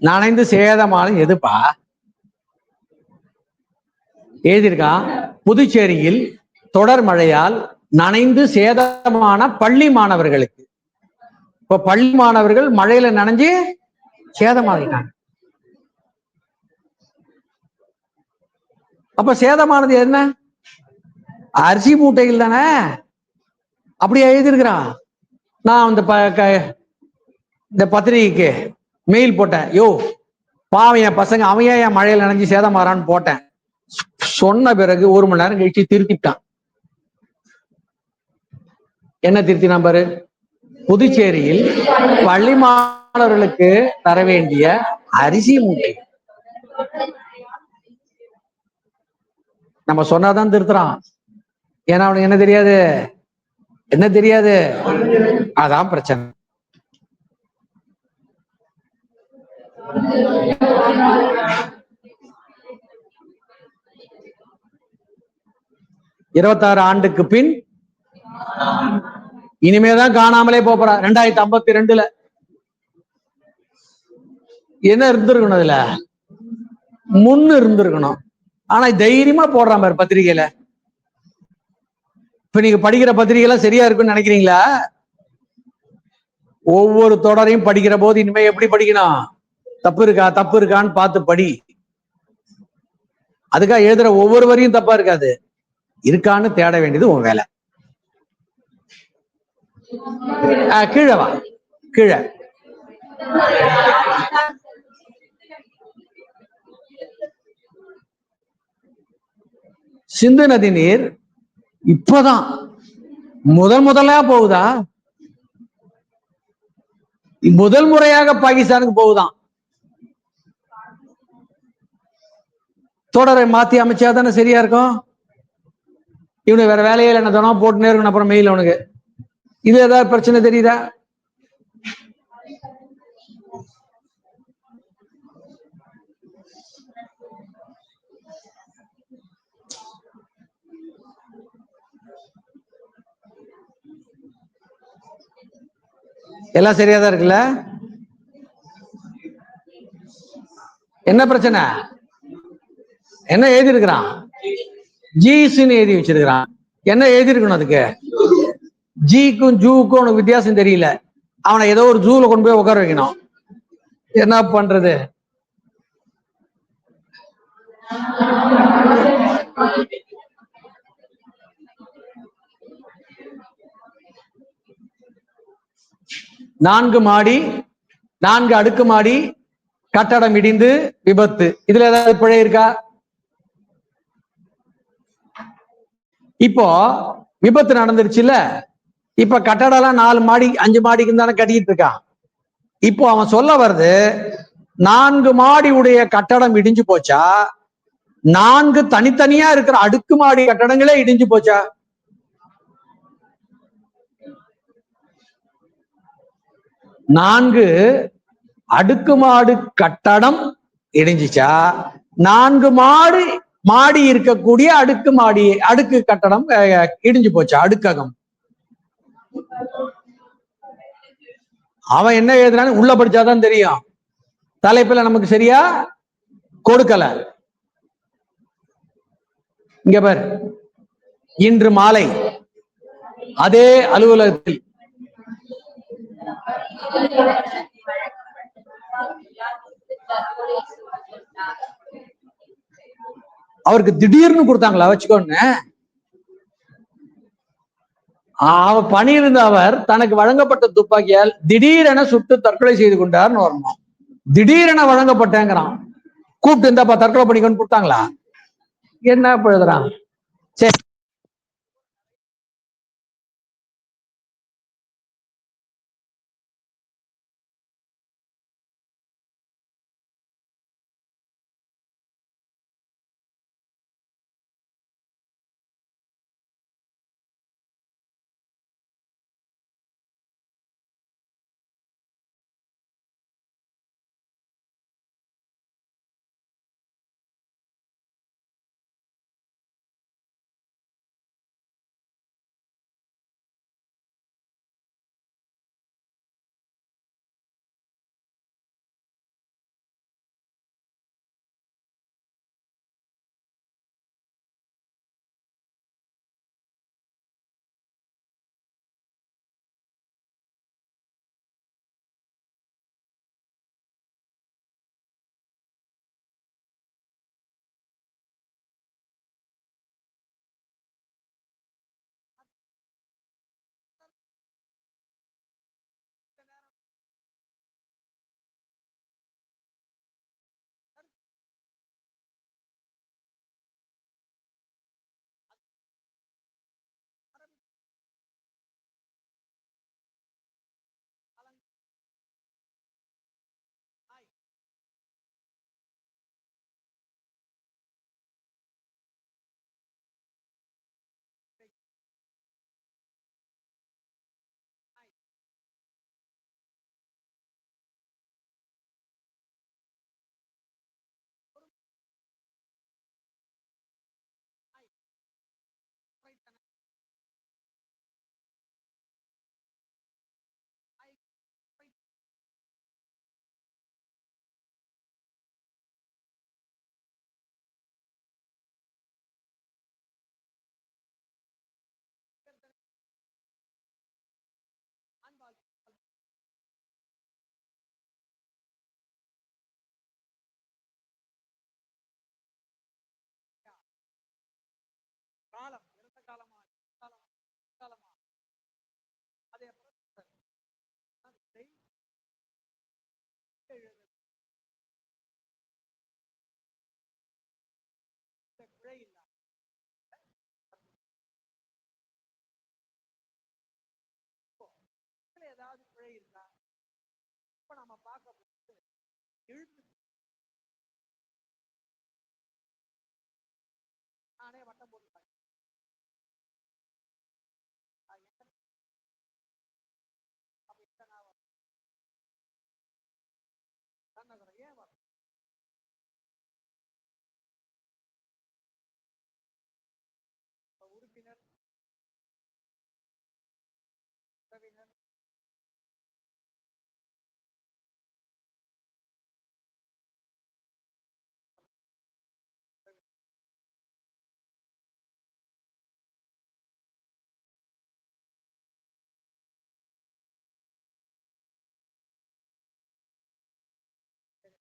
A: நனைந்து சேதமான எதுப்பா எழுதியிருக்கான்? புதுச்சேரியில் தொடர் மழையால் நனைந்து சேதமான பள்ளி மாணவர்களுக்கு. இப்ப பள்ளி மாணவர்கள் மழையில நனைஞ்சு சேதமாகிட்டாங்க. அப்ப சேதமானது என்ன? அரிசி மூட்டைகள் தானே. அப்படியே எழுதியிருக்கிறான். நான் இந்த பத்திரிகைக்கு மெயில் போட்டேன். யோ பாவம் என் பசங்க அவன் என் மழையில நனைஞ்சு சேதமாறான்னு போட்டேன். சொன்ன பிறகு 1 மணி நேரம் கழிச்சு திருத்திட்டான். என்ன திருத்தினா பாரு? புதுச்சேரியில் பள்ளி மாணவர்களுக்கு தர வேண்டிய அரிசி மூட்டை நம்ம சொன்னாதான் திருத்துறான். ஏன்னா அவனுக்கு என்ன தெரியாது? என்ன தெரியாது? அதான் பிரச்சனை. இருபத்தாறு ஆண்டுக்கு பின் இனிமேதான் காணாமலே போறா. 2052 என்ன இருந்திருக்கணும்? அதுல முன்னு இருந்திருக்கணும். ஆனா தைரியமா போடுறான் பாரு பத்திரிகையில. இப்ப நீங்க படிக்கிற பத்திரிகை எல்லாம் சரியா இருக்குன்னு நினைக்கிறீங்களா? ஒவ்வொரு தொடரையும் படிக்கிற போது இனிமே எப்படி படிக்கணும்? தப்பு இருக்கா தப்பு இருக்கான்னு பார்த்து படி. அதுக்காக எழுதுற ஒவ்வொரு வரியும் தப்பா இருக்காது, இருக்கான்னு தேட வேண்டியது உன் வேலை. கீழே வா, கீழே. சிந்து நதி நீர் இப்பதான் முதல்ல போகுதா? முதல் முறையாக பாகிஸ்தானுக்கு போகுதான். தொடரை மாத்தி அமைச்சா தானே சரியா இருக்கும். இவனுக்கு வேற வேலையில என்ன தானோ போட்டுனே இருக்கணும். அப்புறம் மெயில் அவனுக்கு இது ஏதாவது பிரச்சனை தெரியுதா? எல்லாம் சரியாதான் இருக்குல்ல? என்ன பிரச்சனை? என்ன எழுதி இருக்கிறான்? ஜீஸ்ன்னு எழுதி வச்சிருக்கிறான். என்ன எழுதி இருக்கணும் அதுக்கு? ஜிக்கும் ஜூக்கும் உனக்கு வித்தியாசம் தெரியல. அவனை ஏதோ ஒரு ஜூல கொண்டு போய் உட்கார வைக்கணும். என்ன பண்றது? நான்கு மாடி 4 அடுக்கு மாடி கட்டடம் இடிந்து விபத்து. இதுல ஏதாவது பிழை இருக்கா? இப்போ விபத்து நடந்துருச்சுல்ல. இப்ப கட்டடம் 4 மாடி 5 மாடிக்கு தானே கட்டிட்டு இருக்கான். இப்போ அவன் சொல்ல வருது, 4 மாடி உடைய கட்டடம் இடிஞ்சு போச்சா, 4 தனித்தனியா இருக்கிற அடுக்குமாடி கட்டடங்களே இடிஞ்சு போச்சா? 4 அடுக்குமாடி கட்டடம் இடிஞ்சிச்சா, 4 மாடி இருக்கக்கூடிய அடுக்கு கட்டடம் இடிஞ்சு போச்சா? அடுக்ககம். அவன் என்ன எழுதுறான்னு உள்ள படிச்சாதான் தெரியும். தலைப்புல நமக்கு சரியா கொடுக்கல. இங்க பாரு, இன்று மாலை அதே அலுவலகத்தில் அவருக்கு திடீர்னு கொடுத்தாங்களா வச்சுக்கோன்னு. பணியிருந்த அவர் தனக்கு வழங்கப்பட்ட துப்பாக்கியால் திடீரென சுட்டு தற்கொலை செய்து கொண்டார்னு வரணும். திடீரென வழங்கப்பட்டேங்கிறான். கூப்பிட்டு இருந்தாப்பா தற்கொலை பண்ணிக்கொண்டு கொடுத்தாங்களா? என்ன எழுதுறான்? சரி. இழுத்து நானே வட்டம் போட்டுட்டாங்க. ஏன் உறுப்பினர் உறவினர்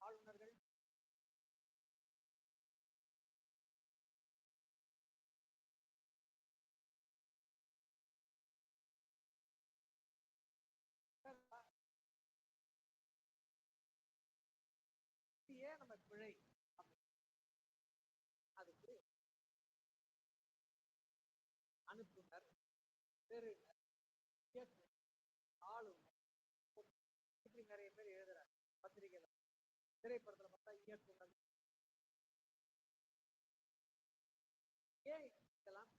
A: ஆளுநர்கள் ஏன் நம்ம பிழை அதுக்கு அனுப்புனர் பெறுநர் ஆளுநர் இப்படி நிறைய பேர் எழுதுறாங்க பத்திரிகையில. திரைப்படத்துல பார்த்தா இயக்குனர். ஏன் இதெல்லாம்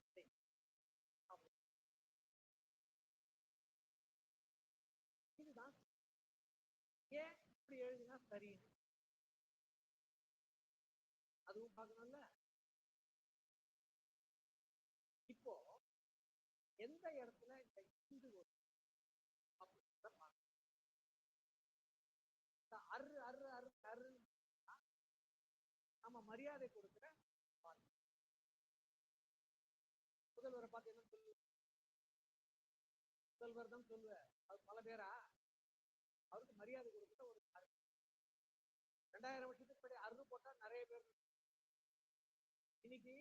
A: இதுதான் ஏன் இப்படி எழுதினா சரி அதுவும் பார்க்கணும்ல. இப்போ எந்த இடத்துல இந்த இந்து அரு அரு அரு அரு நம்ம மரியாதை கொடுக்கிற முதல்வரை பார்த்து என்ன சொல்லு, முதல்வர் தான் சொல்லுவேன். அது பல பேரா அவருக்கு மரியாதை கொடுக்கிற ஒரு 2000 வருஷத்துக்கு படி அரு போட்டா நிறைய பேர். இன்னைக்கு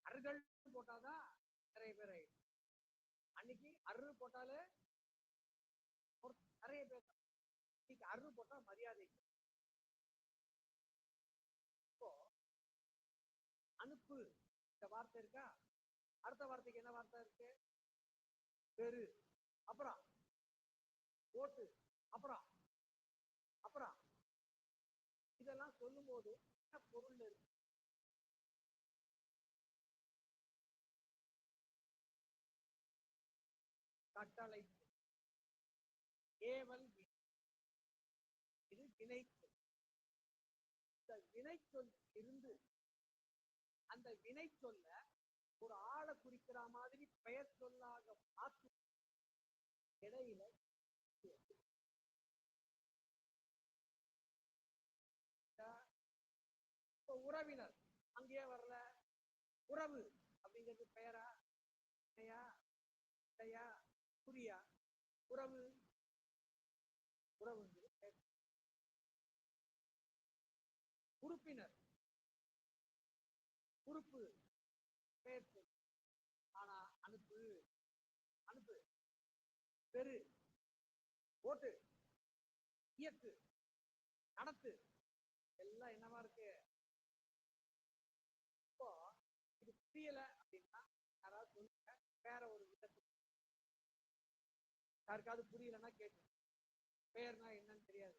A: அருகள் போட்டாதான் நிறைய பேர் ஆயிடும். அன்னைக்கு அரு போட்டாலே நிறைய பேர். இன்னைக்கு அரு போட்டா மரியாதை. இப்போ அனுப்பு இந்த வார்த்தை இருக்கா, அடுத்த வார்த்தைக்கு என்ன வார்த்தை இருக்கு, பெரு, அப்புறம் ஓட்டு, அப்புறம் அப்புறம் இதெல்லாம் சொல்லும் போது என்ன பொருள் இருக்கு? கட்டளை, ஏவல், இது வினைச்சொல். இந்த வினைச்சொல் இருந்து அந்த வினை சொல்ல ஒரு ஆளை குறிக்கிற மாதிரி பெயர் சொல்லாக மாற்று இடையில உறவினர் அங்கேயே வரல. உறவு அப்படிங்கிறது பெயரா புரியா? உறவு உறவு உறுப்பினர் உறுப்பு பெயர் சொல். ஆனா அனுப்பு அனுப்பு பெரு ஓட்டு இயக்கு நடத்து எல்லாம் என்னவா இருக்கு. இப்போ இது புரியல அப்படின்னா யாராவது சொல்லுங்க, வேற ஒரு விதத்துக்கு. யாருக்காவது புரியலன்னா கேட்டு, பெயர்னா என்னன்னு தெரியாது,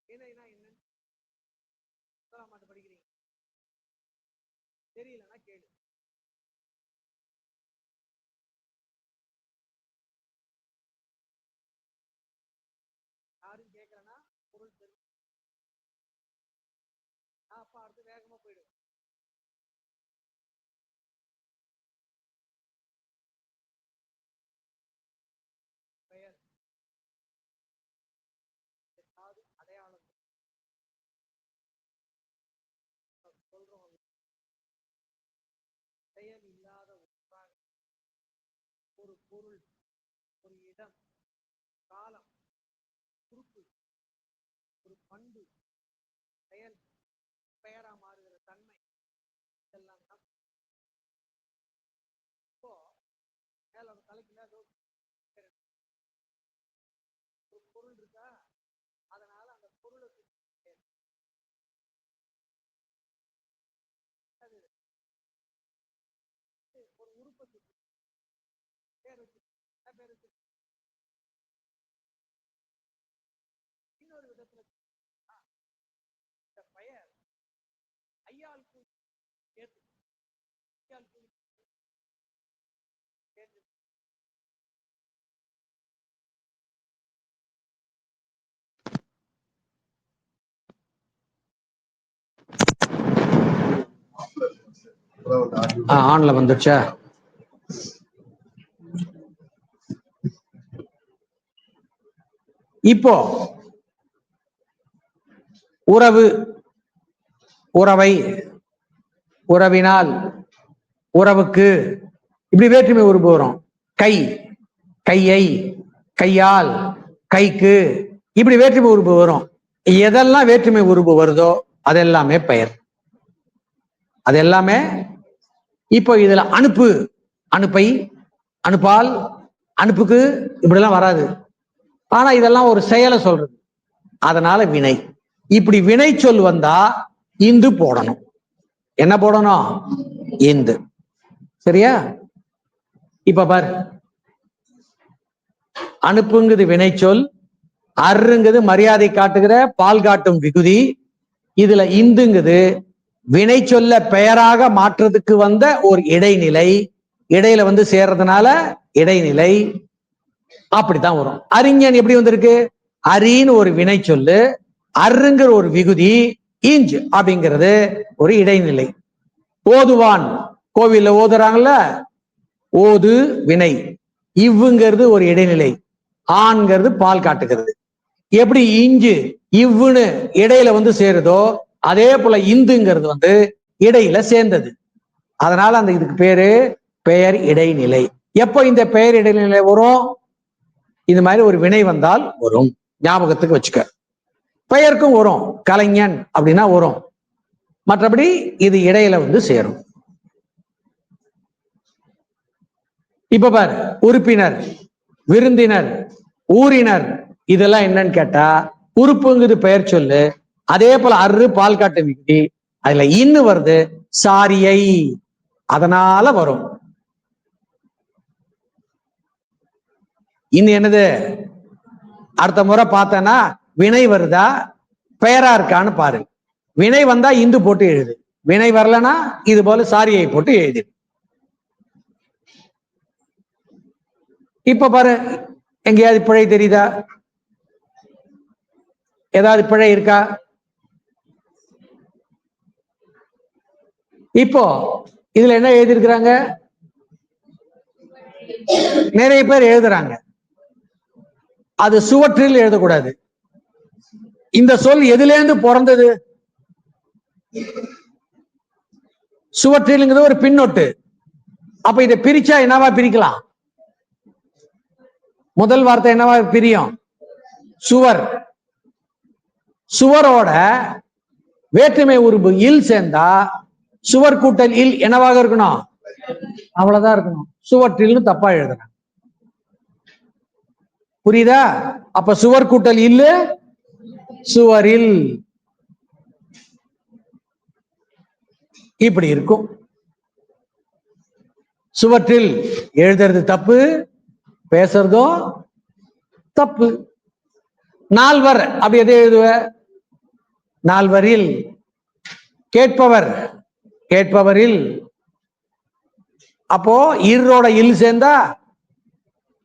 A: இணைனா என்னன்னு 1ஆம் ஆண்டு படிக்கிறீங்க, தெரியலன்னா கேளு. யாரும் கேட்கலன்னா பொருள் தெரியும். அப்ப அடுத்து வேகமா போயிடும். பெயர் ஏதாவது அடையாளம் சொல்றோம். செயல் இல்லாத ஒன்றாக ஒரு பொருள், ஒரு இடம், காலம், குறிப்பு, ஒரு பண்பு, செயல் பெயரா மாறுகிற தன்மை இதெல்லாம் தான். இப்போ மேல ஒரு தலைக்கு மேல ஒரு பொருள் இருக்கா, அதனால அந்த பொருளுக்கு ஒரு உருப்பத்தி பேர் வச்சு பேர் வச்சு இன்னொரு விதத்துல ஆன்ல வந்துச்சா? இப்போ உறவு, உறவை, உறவினால், உறவுக்கு, இப்படி வேற்றுமை உறுப்பு வரும். கை, கையை, கையால், கைக்கு, இப்படி வேற்றுமை உறுப்பு வரும். எதெல்லாம் வேற்றுமை உறுப்பு வருதோ அதெல்லாமே பெயர். அது எல்லாமே. இப்போ இதுல அனுப்பு, அனுப்பை, அனுப்பால், அனுப்புக்கு, இப்படி எல்லாம் வராது. ஆனா இதெல்லாம் ஒரு செயலை சொல்றது, அதனால வினை. இப்படி வினை சொல் வந்தா இந்து போடணும். என்ன போடணும்? இந்து. சரியா? இப்ப பாரு, அனுப்புங்குது வினைச்சொல், அருங்குது மரியாதை காட்டுகிற பால் காட்டும் விகுதி. இதுல இந்துங்குது வினை சொல்ல பெயராக மாற்றத்துக்கு வந்த ஒரு இடைநிலை. இடையில வந்து சேர்றதுனால இடைநிலை. அப்படித்தான் வரும். அறிஞன் எப்படி வந்திருக்கு? அரின்னு ஒரு வினை சொல்லு, அருங்கிற ஒரு விகுதி, இஞ்ச் அப்படிங்கிறது ஒரு இடைநிலை. ஓதுவான், கோவில்ல ஓதுறாங்கல்ல, ஓது வினை, இவ்வுங்கிறது ஒரு இடைநிலை, ஆண்கிறது பால் காட்டுகிறது. எப்படி இஞ்சு இவ்வுன்னு இடையில வந்து சேருதோ அதே போல இந்துங்கிறது வந்து இடையில சேர்ந்தது. அதனால அந்த இதுக்கு பேரு பெயர் இடைநிலை. எப்போ இந்த பெயர் இடைநிலை வரும்? இது மாதிரி ஒரு வினை வந்தால் வரும். ஞாபகத்துக்கு வச்சுக்க. பெயருக்கும் வரும், கலைஞன் அப்படின்னா வரும். மற்றபடி இது இடையில வந்து சேரும். இப்ப பாரு, உறுப்பினர், விருந்தினர், ஊரினர், இதெல்லாம் என்னன்னு கேட்டா உறுப்புங்குது பெயர் சொல்லு, அதே போல அரு பால் காட்டு விகுதி, அதுல இன்னு வருது, சாரியை, அதனால வரும். இன்னும் என்னது? அடுத்த முறை பார்த்தனா வினை வருதா பெயரா இருக்கான்னு பாரு. வினை வந்தா இந்து போட்டு எழுது, வினை வரலன்னா இது போல சாரியை போட்டு எழுது. இப்ப பாரு, எங்கேயாவது பிழை தெரியுதா? ஏதாவது பிழை இருக்கா? இப்போ இதுல என்ன எழுதியிருக்கிறாங்க? நிறைய பேர் எழுதுறாங்க, அது சுவற்றில் எழுதக்கூடாது. இந்த சொல் எதிலேருந்து பிறந்தது? சுவற்றில்ங்கிறது ஒரு பின்னொட்டு. அப்ப இதை பிரிச்சா என்னவா பிரிக்கலாம்? முதல் வார்த்தை என்னவா பிரியும்? சுவர். சுவரோட வேற்றுமை உறுப்பு இல் சேர்ந்தா சுவர் கூட்டல் இல் என்னவாக இருக்கணும்? அவ்வளவுதான் இருக்கணும். சுவற்றில்னு தப்பா எழுதுறேன். புரியுதா? அப்ப சுவர் கூட்டல் இல்லு சுவரில், இப்படி இருக்கும். சுவற்றில் எழுதுறது தப்பு, பேசுறதும் தப்பு. நால்வர், அப்படி எதை எழுதுவ? நால்வரில். கேட்பவர், கேட்பவரில். அப்போ இரோட இல் சேர்ந்தா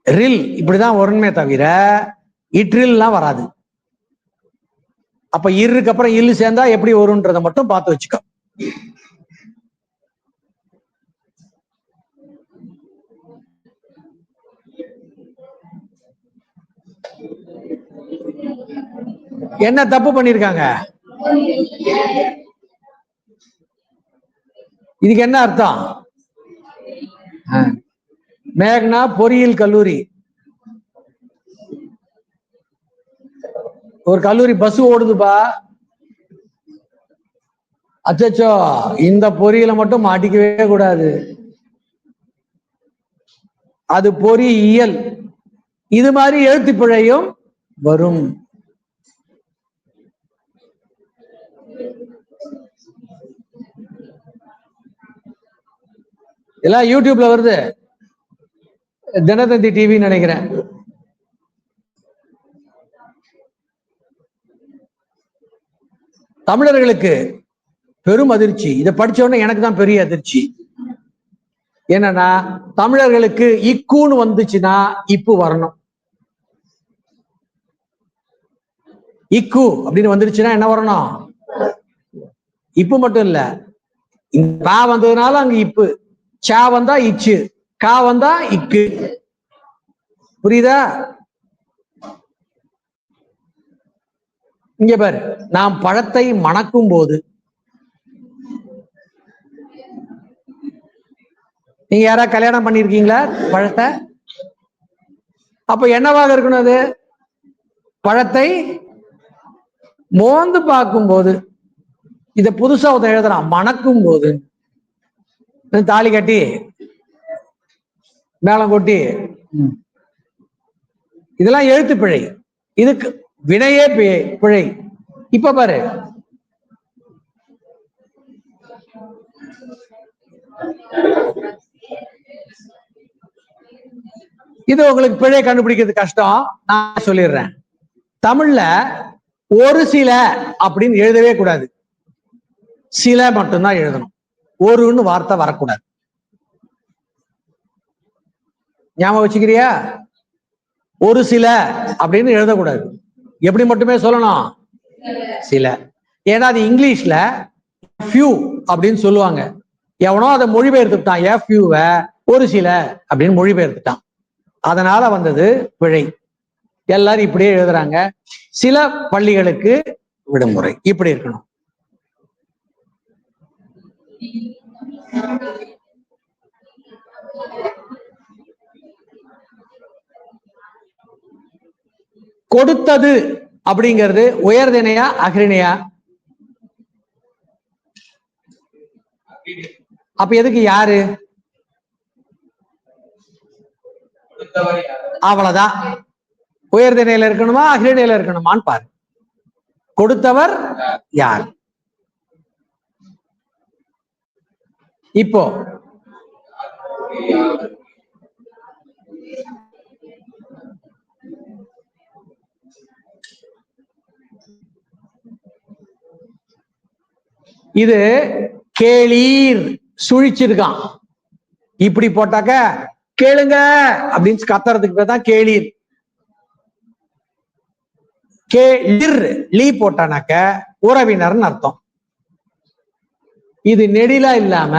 A: ரில், இப்படிதான் வரணுமே தவிர இட்ரில்லாம் வராது. அப்ப இருக்கு அப்புறம் இல்லு சேர்ந்தா எப்படி வரும்ன்றத மட்டும் பார்த்து வச்சுக்கோ. என்ன தப்பு பண்ணிருக்காங்க? இதுக்கு என்ன அர்த்தம்? மேக்னா பொறியியல் கல்லூரி, ஒரு கல்லூரி பஸ் ஓடுதுப்பா. அச்சோ, இந்த பொறியில மட்டும் மாட்டிக்கவே கூடாது, அது பொறியியல். இது மாதிரி எழுத்து பிழையும் வரும். எல்லாம் யூடியூப்ல வருது, தினத்தந்தி டிவி நினைக்கிறேன். தமிழர்களுக்கு பெரும் அதிர்ச்சி. இதை படிச்ச உடனே எனக்கு தான் பெரிய அதிர்ச்சி. என்னன்னா, தமிழர்களுக்கு இக்குன்னு வந்துச்சுன்னா இப்பு வரணும். இக்கு அப்படின்னு வந்துருச்சுன்னா என்ன வரணும்? இப்பு மட்டும் இல்ல, கா வந்ததுனால அங்க இப்பு, சா வந்தா இச்சு, கா வந்தா இக்கு. புரியுதா? இங்க பாரு, நாம் பழத்தை மணக்கும் போது, நீங்க யாராவது கல்யாணம் பண்ணிருக்கீங்களா பழத்தை? அப்ப என்னவாக இருக்கணும் அது? பழத்தை மோந்து பார்க்கும் போது. இத புதுசா ஒருத்தன் எழுதுறான், மணக்கும் போது. தாலி கட்டி மேளம் கொட்டி, இதெல்லாம் எழுத்து பிழை. இதுக்கு வினையே பிழை. இப்ப பாரு, இது உங்களுக்கு பிழை கண்டுபிடிக்கிறது கஷ்டம், நான் சொல்லிடுறேன். தமிழ்ல ஒரு சில அப்படின்னு எழுதவே கூடாது, சில மட்டும்தான் எழுதணும். ஒருன்னு வார்த்தை வரக்கூடாது. ஞாபகம் வச்சுக்கிறியா? ஒரு சில அப்படின்னு எழுதக்கூடாது. எப்படி மட்டுமே சொல்லணும்? சில. ஏன்னா அது இங்கிலீஷ்ல ஃபியூ அப்படின்னு சொல்லுவாங்க. எவனோ அதை மொழிபெயர்த்துட்டான், எஃப்யூவை ஒரு சில அப்படின்னு மொழிபெயர்த்துட்டான். அதனால வந்தது பிழை. எல்லாரும் இப்படியே எழுதுறாங்க. சில பள்ளிகளுக்கு விடுமுறை. இப்படி இருக்கணும். கொடுத்தது அப்படிங்கிறது உயர்திணையா அகிரிணையா? அப்ப எதுக்கு யாரு? அவ்வளவுதான். உயர்திணையில இருக்கணுமா அகிரிணையில இருக்கணுமான்னு பாரு. கொடுத்தவர் யார்? இப்போ இது கேளீர் சுழிச்சிருக்கான். இப்படி போட்டாக்க கேளுங்க அப்படின்னு கத்துறதுக்கு பேர் தான் கேளீர். கேளிர் லீ போட்டானாக்க உறவினர்னு அர்த்தம். இது நெடிலா இல்லாம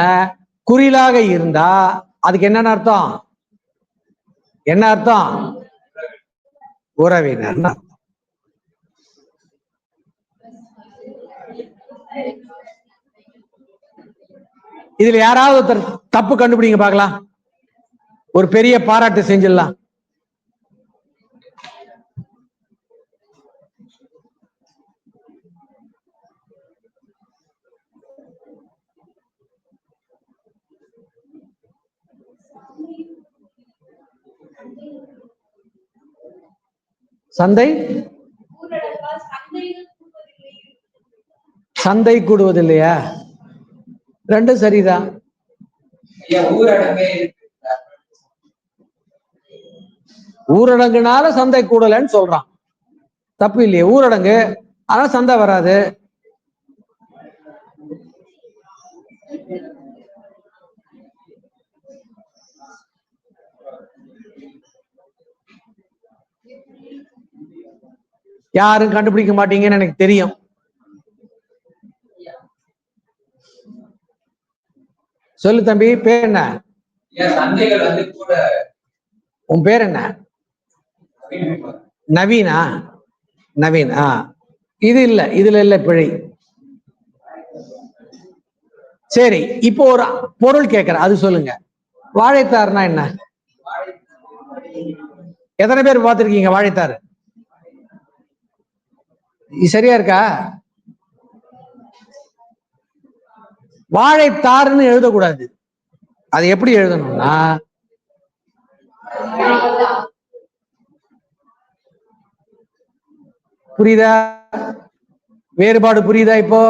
A: குறிலாக இருந்தா அதுக்கு என்னன்னு அர்த்தம்? என்ன அர்த்தம்? உறவினர்னு அர்த்தம். இதுல யாராவது ஒருத்தர் தப்பு கண்டுபிடிங்க பார்க்கலாம், ஒரு பெரிய பாராட்டு செஞ்சிடலாம். சந்தை சந்தை கூடுவதில்லையா? ரெண்டும் சரிதான். ஊரடங்குனால சந்தை கூடலன்னு சொல்றான், தப்பு இல்லையே. ஊரடங்கு ஆனா சந்தை வராது. யாரும் கண்டுபிடிக்க மாட்டீங்கன்னு எனக்கு தெரியும். சொல்லு தம்பி, பேர் என்ன? உன் பேர் என்ன? நவீனா? நவீன். இது இல்ல, இதுல இல்ல பிழை. சரி, இப்போ ஒரு பொருள் கேட்கிறேன், அது சொல்லுங்க. வாழைத்தார்னா என்ன? எத்தனை பேர் பார்த்திருக்கீங்க வாழைத்தார்? சரியா இருக்கா? வாழைத்தார்னு எழுதக்கூடாது. அது எப்படி எழுதணும்னா, புரியுதா? வேறுபாடு புரியுதா? இப்போ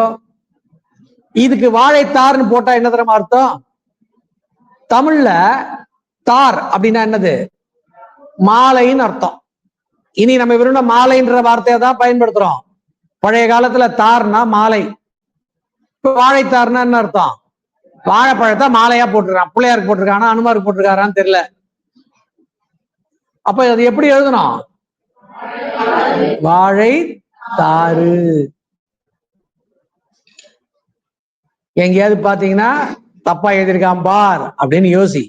A: இதுக்கு வாழைத்தார்னு போட்டா என்ன தெரியுமா அர்த்தம்? தமிழ்ல தார் அப்படின்னா என்னது? மாலைன்னு அர்த்தம். இனி நம்ம வெறும் மாலைன்ற வார்த்தையை தான் பயன்படுத்துறோம். பழைய காலத்துல தார்னா மாலை. இப்ப வாழைத்தார்னா என்ன அர்த்தம்? வாழைப்பழத்தை மாலையா போட்டிருக்கான். பிள்ளையாருக்கு போட்டிருக்கானா அனுமாருக்கு போட்டிருக்காரான்னு தெரியல. அப்ப அது எப்படி எழுதணும்? வாழை தாரு. எங்கேயாவது பாத்தீங்கன்னா தப்பா எழுதியிருக்கான் பார் அப்படின்னு யோசி.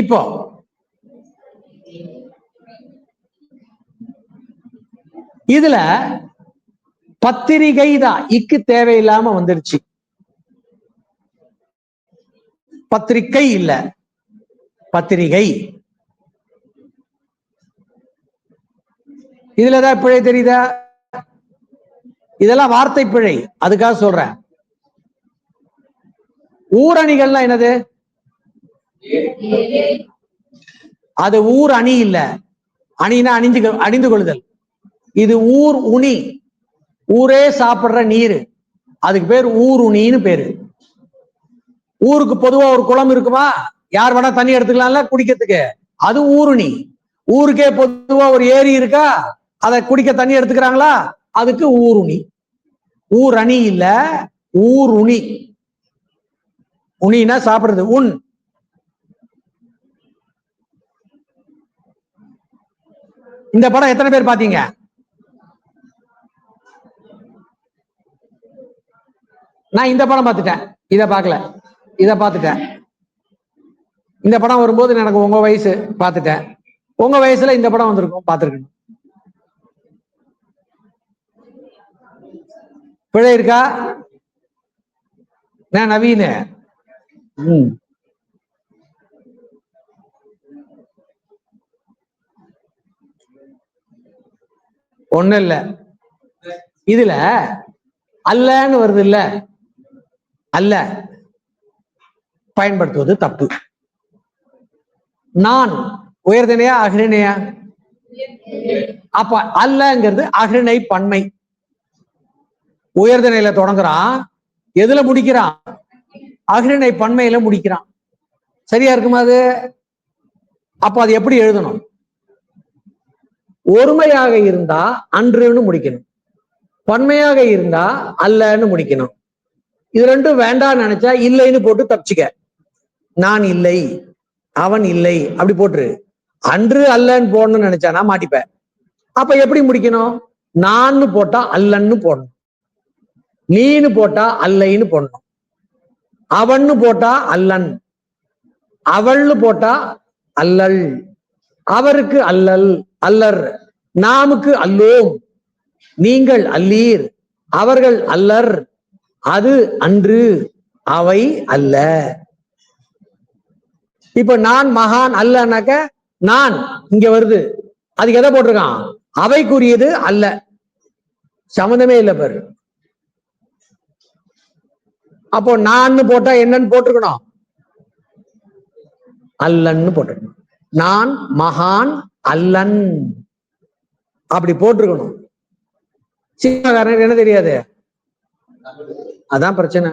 A: இப்போ இதுல பத்திரிகை தான் இக்கு தேவையில்லாம வந்துருச்சு. பத்திரிகை இல்ல, பத்திரிகை. இதுலதான் பிழை தெரியுதா? இதெல்லாம் வார்த்தை பிழை, அதுக்காக சொல்றேன். ஊரணிகள்லாம் என்னது? அது ஊர் அணி இல்ல. அணினா அணிந்து கொள்ளுதல். இது ஊர் உணி, ஊரே சாப்பிடுற நீர், அதுக்கு பேர் ஊர் உணின்னு பேரு. ஊருக்கு பொதுவா ஒரு குளம் இருக்குமா? யார் வேணா தண்ணி எடுத்துக்கலாம்ல குடிக்கிறதுக்கு, அது ஊருணி. ஊருக்கே பொதுவா ஒரு ஏரி இருக்கா, அதை குடிக்க தண்ணி எடுத்துக்கிறாங்களா, அதுக்கு ஊருணி. ஊர் அணி இல்ல, ஊர் உணி. உணினா சாப்பிடுறது, உண். இந்த படம் எத்தனை பேர் பாத்தீங்க? நான் இந்த படம் பார்த்துட்டேன், இத பார்க்கல. இத பார்த்துட்டேன். இந்த படம் வரும்போது எனக்கு உங்க வயசு, பார்த்துட்டேன். உங்க வயசுல இந்த படம் வந்திருக்கும், பார்த்திருக்கணும். பிழை இருக்கா? நவீன ஒண்ணு இல்ல. இதுல அல்லன்னு வருது இல்ல, அல்ல பயன்படுத்துவது தப்பு. நான் உயர்தினையா அகிரிணையா? அப்ப அல்லங்கிறது அகிரிணை பன்மை. உயர்திணையில தொடங்குறான், எதுல முடிக்கிறான்? அகிரிணை பன்மையில முடிக்கிறான். சரியா இருக்குமா அது? அப்ப அது எப்படி எழுதணும்? ஒருமையாக இருந்தா அன்றுன்னு முடிக்கணும், பன்மையாக இருந்தா அல்லன்னு முடிக்கணும். இது ரெண்டும் வேண்டாம் நினைச்சா இல்லைன்னு போட்டு தப்பிச்சுக்க. நான் இல்லை, அவன் இல்லை, அப்படி போட்டுரு. அன்று அல்லன்னு போடணும்னு நினைச்சானா மாட்டிப்ப. அப்ப எப்படி முடிக்கணும்? நான்னு போட்டா அல்லன்னு போடணும், நீன்னு போட்டா அல்லைன்னு போடணும், அவன்னு போட்டா அல்லன், அவள்னு போட்டா அல்லல், அவருக்கு அல்லல் அல்லர், நாமுக்கு அல்லோம், நீங்கள் அல்லீர், அவர்கள் அல்லர், அது அன்று, அவை அல்ல. இப்ப நான் மகான் அல்லனாக்க நான் இங்க வருது, அதுக்கு எதை போட்டிருக்கான்? அவைக்குரியது அல்ல, சம்மந்தமே இல்லை பாரு. அப்போ நான் போட்டா என்னன்னு போட்டிருக்கணும்? அல்லன்னு போட்டிருக்கணும். நான் மகான் அல்லன் அப்படி போட்டிருக்கணும். சினிமாக்காரனுக்கு என்ன தெரியாது, அதான் பிரச்சனை.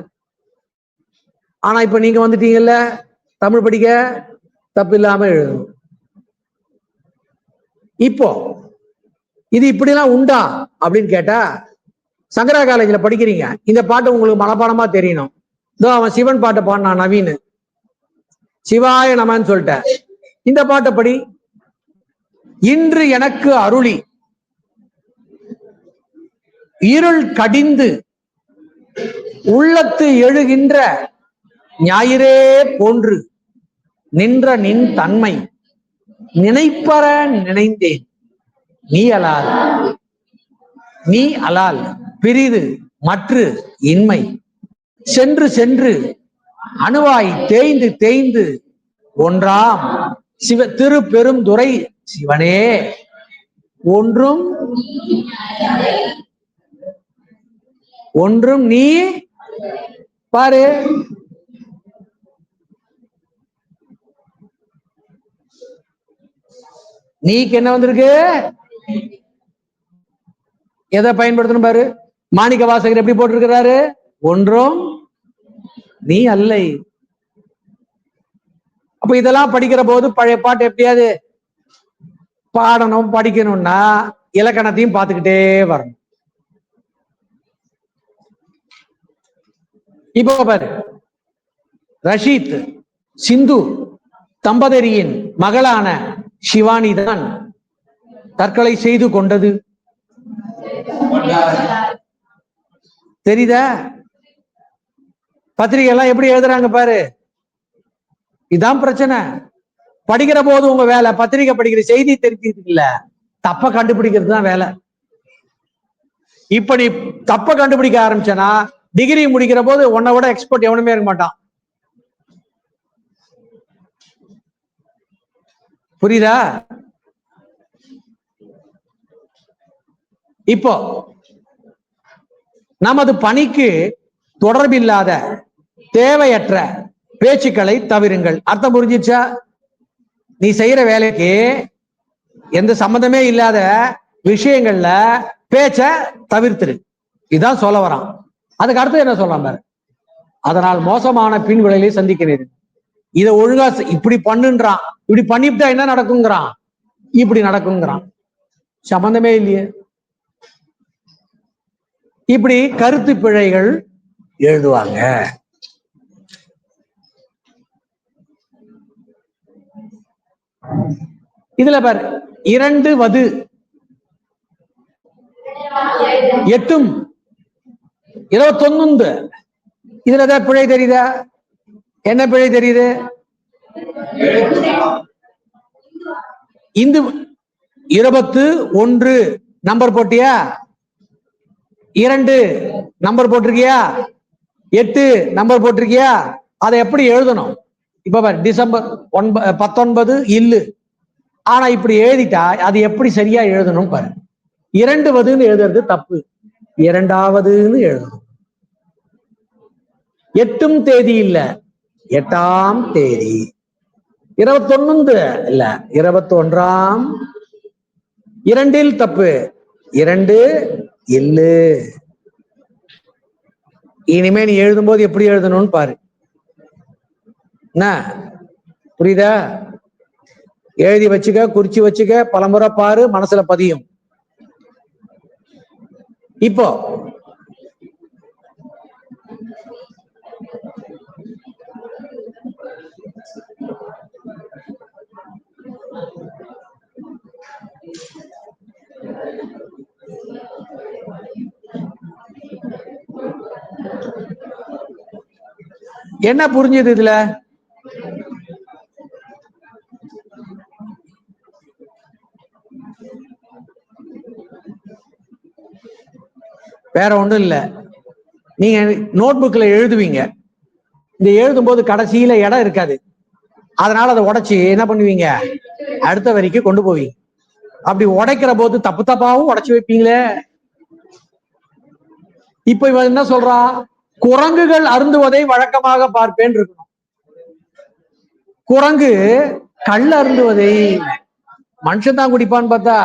A: ஆனா இப்ப நீங்க வந்துட்டீங்கல்ல தமிழ் படிக்க, தப்பு இல்லாம எழுதணும். இப்போ இது இப்படிலாம் உண்டா அப்படின்னு கேட்டா, சங்கரா காலேஜ்ல படிக்கிறீங்க, இந்த பாட்டு உங்களுக்கு மனப்பாடமா தெரியணும். இதோ அவன் சிவன் பாட்டை பாடினான் நவீன், சிவாய நமன்னு சொல்லிட்ட. இந்த பாட்டை படி. இன்று எனக்கு அருளி இருள் கடிந்து உள்ளத்து எழுகின்ற ஞாயிறே போன்று நின்ற நின் தன்மை நினைப்பற நினைந்தேன், நீ அலால், நீ அலால் பிரிது மற்று இன்மை சென்று சென்று அணுவாய் தேய்ந்து தேய்ந்து ஒன்றாம் சிவ திரு பெருந்துறை சிவனே ஒன்றும் ஒன்றும் நீ பாரு. நீக்கு என்ன வந்திருக்கு? எதை பயன்படுத்தணும் பாரு. மாணிக்க வாசகர் எப்படி போட்டிருக்கிறாரு? ஒன்றும் நீ அல்லை. அப்ப இதெல்லாம் படிக்கிற போது பழைய பாட்டு எப்படியாவது பாடணும், படிக்கணும்னா இலக்கணத்தையும் பார்த்துக்கிட்டே வரணும். இப்போ பாரு, ரஷீத் சிந்து தம்பதியின் மகளான சிவானி தான் தற்கொலை செய்து கொண்டது. தெரியுதா? பத்திரிகை எல்லாம் எப்படி எழுதுறாங்க பாரு. இதான் பிரச்சனை. படிக்கிற போது உங்க வேலை பத்திரிகை படிக்கிற செய்தி தெரிஞ்சுக்கிறது இல்ல, தப்ப கண்டுபிடிக்கிறது தான் வேலை. இப்படி தப்ப கண்டுபிடிக்க ஆரம்பிச்சனா டிகிரி முடிக்கிற போது உன்னை விட எக்ஸ்பர்ட் எவனுமே இருக்க மாட்டான். புரியுதா? இப்போ நமது பணிக்கு தொடர்பில்லாத தேவையற்ற பேச்சுக்களை தவிருங்கள். அர்த்தம் புரிஞ்சிச்சா? நீ செய்யற வேலைக்கு எந்த சம்பந்தமே இல்லாத விஷயங்கள்ல பேச்ச தவிர்த்துரு. இதான் சொல்ல வரான். அதுக்கு அடுத்து என்ன சொல்றான் பாரு, அதனால் மோசமான பின் விளைவை சந்திக்கிறேன். இதை ஒழுங்கா இப்படி பண்ணுன்றான், இப்படி பண்ணிவிட்டா என்ன நடக்குங்கிறான், இப்படி நடக்குங்கிறான். சம்பந்தமே இல்லையே. இப்படி கருத்து பிழைகள் எழுதுவாங்க. இதுல பாரு, 2 வது 8 21. இதுல ஏதாவது பிழை தெரியுதா? என்ன பிழை தெரியுது? இந்த 21 நம்பர் போட்டியா? 2 நம்பர் போட்டிருக்கியா? 8 நம்பர் போட்டிருக்கியா? அதை எப்படி எழுதணும்? இப்ப பாரு, டிசம்பர் 19 இல்லு. ஆனா இப்படி எழுதிட்டா அது எப்படி சரியா எழுதணும் பாரு. 2 வதுன்னு எழுதுறது தப்பு, 2வதுன்னு எழுதணும். 8ம் தேதி இல்ல, 8ஆம் தேதி. 21 இல்ல, 21ஆம். 2ல் தப்பு, 2 இல்லு. இனிமே நீ எழுதும் போது எப்படி எழுதணும்னு பாரு. என்ன புரியுதா? எழுதி வச்சுக்க, குறிச்சு வச்சுக்க, பலமுறை பாரு, மனசுல பதியும். இப்போ என்ன புரிஞ்சது இதுல? வேற ஒண்ணும் இல்ல. நீங்க நோட் புக்ல எழுதுவீங்க, இந்த எழுதும் போது கடைசியில இடம் இருக்காது, அதனால அதை உடைச்சு என்ன பண்ணுவீங்க, அடுத்த வரைக்கும் கொண்டு போவீங்க. அப்படி உடைக்கிற போது தப்பு தப்பாவும் உடைச்சு வைப்பீங்களே. இப்ப இவன் என்ன சொல்றான், குரங்குகள் அருந்துவதை வழக்கமாக பார்ப்பேன் இருக்கணும். குரங்கு கல் அருந்துவதை மனுஷன் தான் குடிப்பான்னு பார்த்தா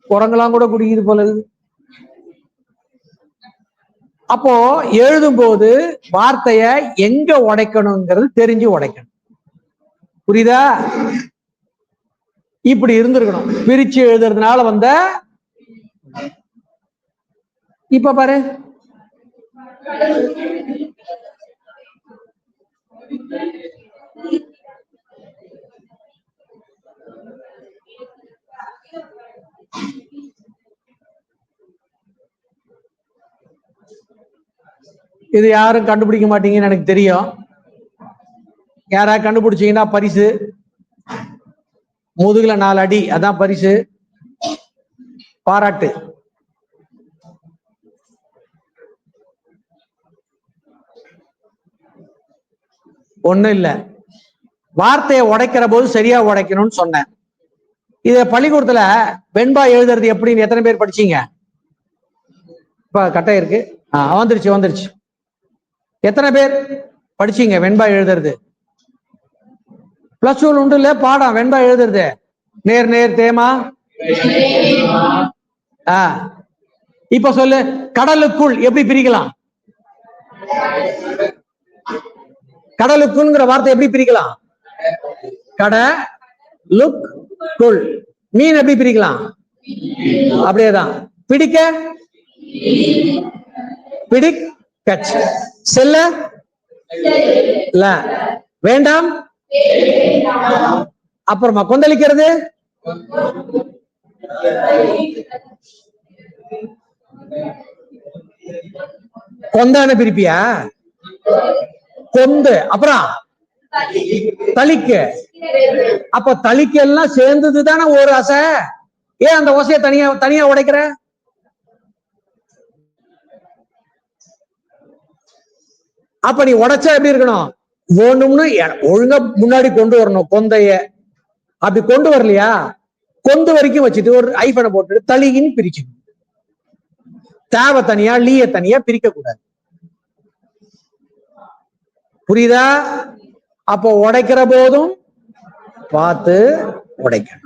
A: குரங்கெல்லாம் கூட குடிக்குது போல. அப்போ எழுதும் போது வார்த்தைய எங்க உடைக்கணுங்கிறது தெரிஞ்சு உடைக்கணும். புரியுதா? இப்படி இருந்திருக்கணும். பிரிச்சு எழுதுறதுனால வந்த இப்ப பாரு, இது யாரும் கண்டுபிடிக்க மாட்டீங்கன்னு எனக்கு தெரியும். யாராவது கண்டுபிடிச்சீங்கன்னா பரிசு, முதுகுல 4 அடி, அதான் பரிசு, பாராட்டு. ஒண்ணும் இல்ல, வார்த்தையை உடைக்கிற போது சரியா உடைக்கணும்னு சொன்னேன். இத பள்ளிக்கூடத்துல வெண்பா எழுதுறது எப்படின்னு எத்தனை பேர் படிச்சீங்க? இப்ப கட்டை இருக்கு, வந்துருச்சு. எத்தனை பேர் படிச்சீங்க வெண்பா எழுதுறது? பிளஸ் 2 உண்டு இல்ல பாடம் வெண்பா எழுதுறது. நேர் நேர் தேமா. இப்ப சொல்லு, கடலுக்குள் எப்படி பிரிக்கலாம்? கடலுக்குள்ங்கிற வார்த்தை எப்படி பிரிக்கலாம்? கட லுக் குள். மீன் எப்படி பிரிக்கலாம்? அப்படியேதான். பிடிக்க பிடிக் கச். செல்ல ல. வேண்டாம். அப்புறமா கொந்தளிக்கிறது கொந்தான பிரிப்பியா? கொந்து. அப்புறம் தளிக்கு. அப்ப தளிக்கு எல்லாம் சேர்ந்ததுதானே ஒரு அசை. ஏன் அந்த ஓசையை தனியா தனியா உடைக்கிற? அப்ப நீ உடைச்சா எப்படி இருக்கணும்? வேணும்னு ஒழுங்கா முன்னாடி கொண்டு வரணும் கொந்தைய. அப்படி கொண்டு வரலையா, கொந்து வரைக்கும் வச்சுட்டு ஒரு ஐஃபனை போட்டு தளின்னு பிரிக்கணும். தேவை தனியா லீய தனியா பிரிக்க கூடாது. புரியுதா? அப்போ உடைக்கிற போதும் பார்த்து உடைக்கணும்.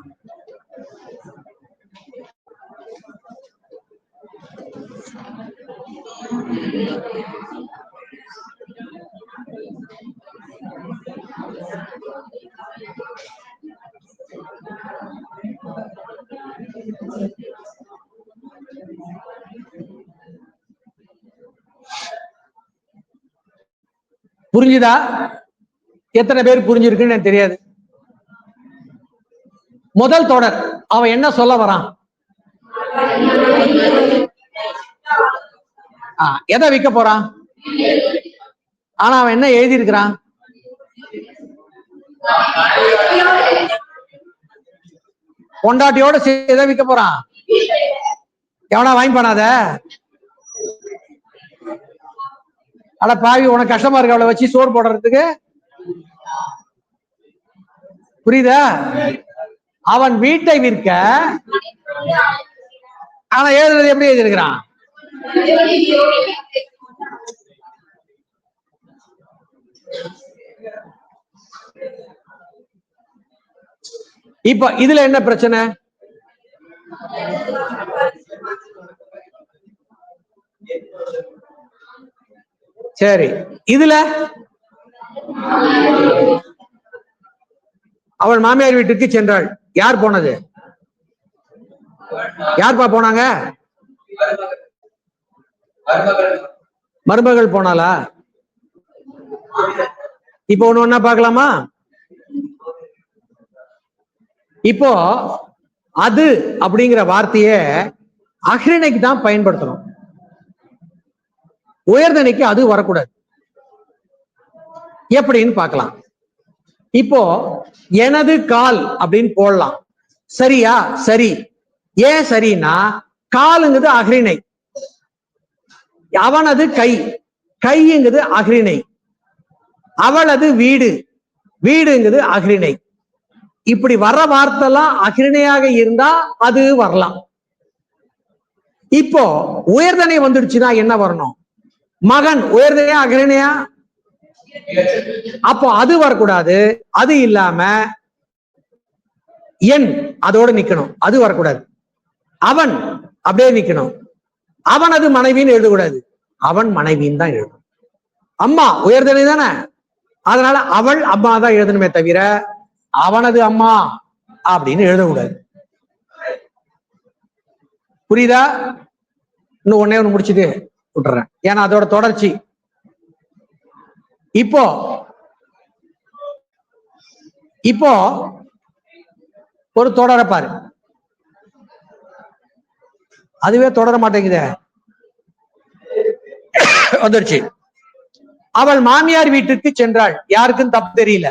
A: புரிஞ்சுதா? எத்தனை பேர் புரிஞ்சிருக்குன்னு எனக்கு தெரியாது. முதல் தொடர் அவன் என்ன சொல்ல வரான்? எதை விற்க போறான்? ஆனா அவன் என்ன எழுதி இருக்கிறான்? பொண்டாட்டியோட எதை விற்க போறான்? எவனா வாங்கி பண்ணாத. அட பாவி, உனக்கு கஷ்டமா இருக்கு அவளை வச்சு சோறு போடுறதுக்கு. புரியுதா? அவன் வீட்டை விற்க, ஆனா எழுதுறது எப்படி எழுதிருக்கிறான்? இப்ப இதுல என்ன பிரச்சனை? சரி, இதுல அவள் மாமியார் வீட்டுக்கு சென்றாள். யார் போனது? யார்ப்பா போனாங்க? மருமகள் போனாளா? இப்போ ஒண்ணு ஒண்ணா பார்க்கலாமா? இப்போ அது அப்படிங்கிற வார்த்தைய அஹ்ரிணைக்கு தான் பயன்படுத்தணும். உயர்தனைக்கு அது வரக்கூடாது. எப்படின்னு பார்க்கலாம். இப்போ எனது கால் அப்படின்னு போடலாம். சரியா? சரி. ஏன் சரின்னா, காலுங்கிறது அஹ்ரிணை, அவனது கை, கைங்கிறது அஹ்ரிணை, அவளது வீடு, வீடுங்கிறது அஹ்ரிணை. இப்படி வர்ற வார்த்தைலாம் அஹ்ரிணையாக இருந்தா அது வரலாம். இப்போ உயர்தனை வந்துடுச்சுன்னா என்ன வரணும்? மகன் உயர்தனையா அஹ்ரிணையா? அப்போ அது வரக்கூடாது. அது இல்லாம என் அதோட நிக்கணும், அது வரக்கூடாது. அவன் அப்படியே நிக்கணும். அவனது மனைவின்னு எழுதக்கூடாது, அவன் மனைவின்னு தான் எழுதணும். அம்மா உயர்தனை தானே, அதனால அவள் அம்மா தான் எழுதணுமே தவிர அவனது அம்மா அப்படின்னு எழுதக்கூடாது. புரியுதா? இன்னும் ஒன்னே ஒண்ணு முடிச்சுட்டு விட்டுறேன், ஏன்னா அதோட தொடர்ச்சி. இப்போ இப்போ ஒரு தொடர பாரு, அதுவே தொடர மாட்டேங்குதே. வந்துருச்சு. அவள் மாமியார் வீட்டுக்கு சென்றாள். யாருக்கும் தப்பு தெரியல.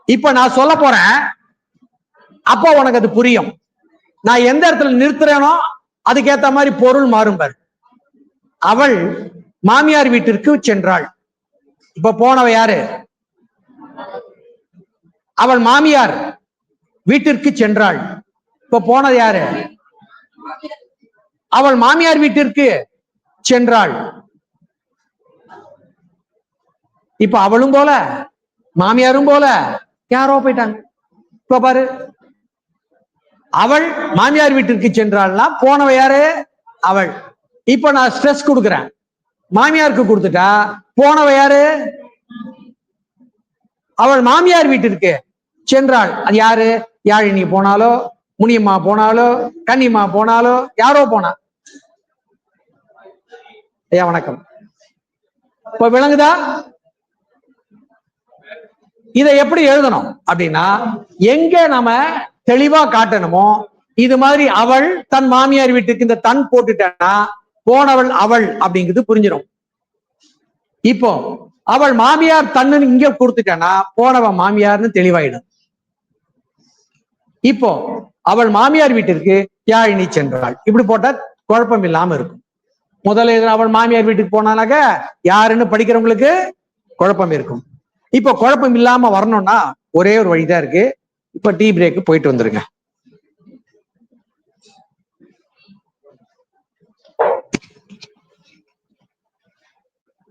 A: இப்ப நான் சொல்ல போறேன், அப்போ உனக்கு அது புரியும். நான் எந்த இடத்துல நிறுத்துறேனோ அதுக்கேத்த மாதிரி பொருள் மாறும் பாரு. அவள் மாமியார் வீட்டிற்கு சென்றாள். இப்ப போனவ யாரு? அவள் மாமியார் வீட்டிற்கு சென்றாள். இப்ப போனது யாரு? அவள் மாமியார் வீட்டிற்கு சென்றாள். இப்ப அவளும் போல மாமியாரும் போல யாரோ போயிட்டாங்க. இப்ப பாரு, அவள் மாமியார் வீட்டிற்கு சென்றாள்னா போனவ யாரு? அவள். இப்ப நான் ஸ்ட்ரெஸ் கொடுக்கிறேன், மாமியாருக்கு கொடுத்துட்டா போனவ யாரு? அவள் மாமியார் வீட்டிற்கு சென்றாள். அது யாரு? யாழினி போனாலோ, முனியம்மா போனாலோ, கன்னிமா போனாலோ, யாரோ போனா. ஐயா வணக்கம். இப்ப விளங்குதா? இதை எப்படி எழுதணும் அப்படின்னா, எங்க நம்ம தெளிவா காட்டணுமோ, இது மாதிரி அவள் தன் மாமியார் வீட்டுக்கு இந்த தன் போட்டுட்டா போனவள் அவள் அப்படிங்கிறது புரிஞ்சிடும். இப்போ அவள் மாமியார் தன்னு இங்க கொடுத்துட்டானா போனவன் மாமியார்னு தெளிவாயிடும். இப்போ அவள் மாமியார் வீட்டிற்கு யாழினி சென்றாள் இப்படி போட்டா குழப்பம் இல்லாம இருக்கும். முதல்ல அவள் மாமியார் வீட்டுக்கு போனானாக்க யாருன்னு படிக்கிறவங்களுக்கு குழப்பம் இருக்கும். இப்ப குழப்பம் இல்லாம வரணும்னா ஒரே ஒரு வழிதான் இருக்கு. இப்ப டீ பிரேக் போயிட்டு வந்துருங்க.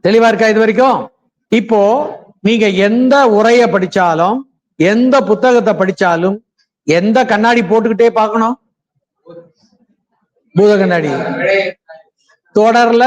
A: தெளிவா இருக்கா இது வரைக்கும்? இப்போ நீங்க எந்த உரைய படிச்சாலும், எந்த புத்தகத்தை படிச்சாலும், எந்த கண்ணாடி போட்டுக்கிட்டே பார்க்கணும்? பூத கண்ணாடி. தொடர்ல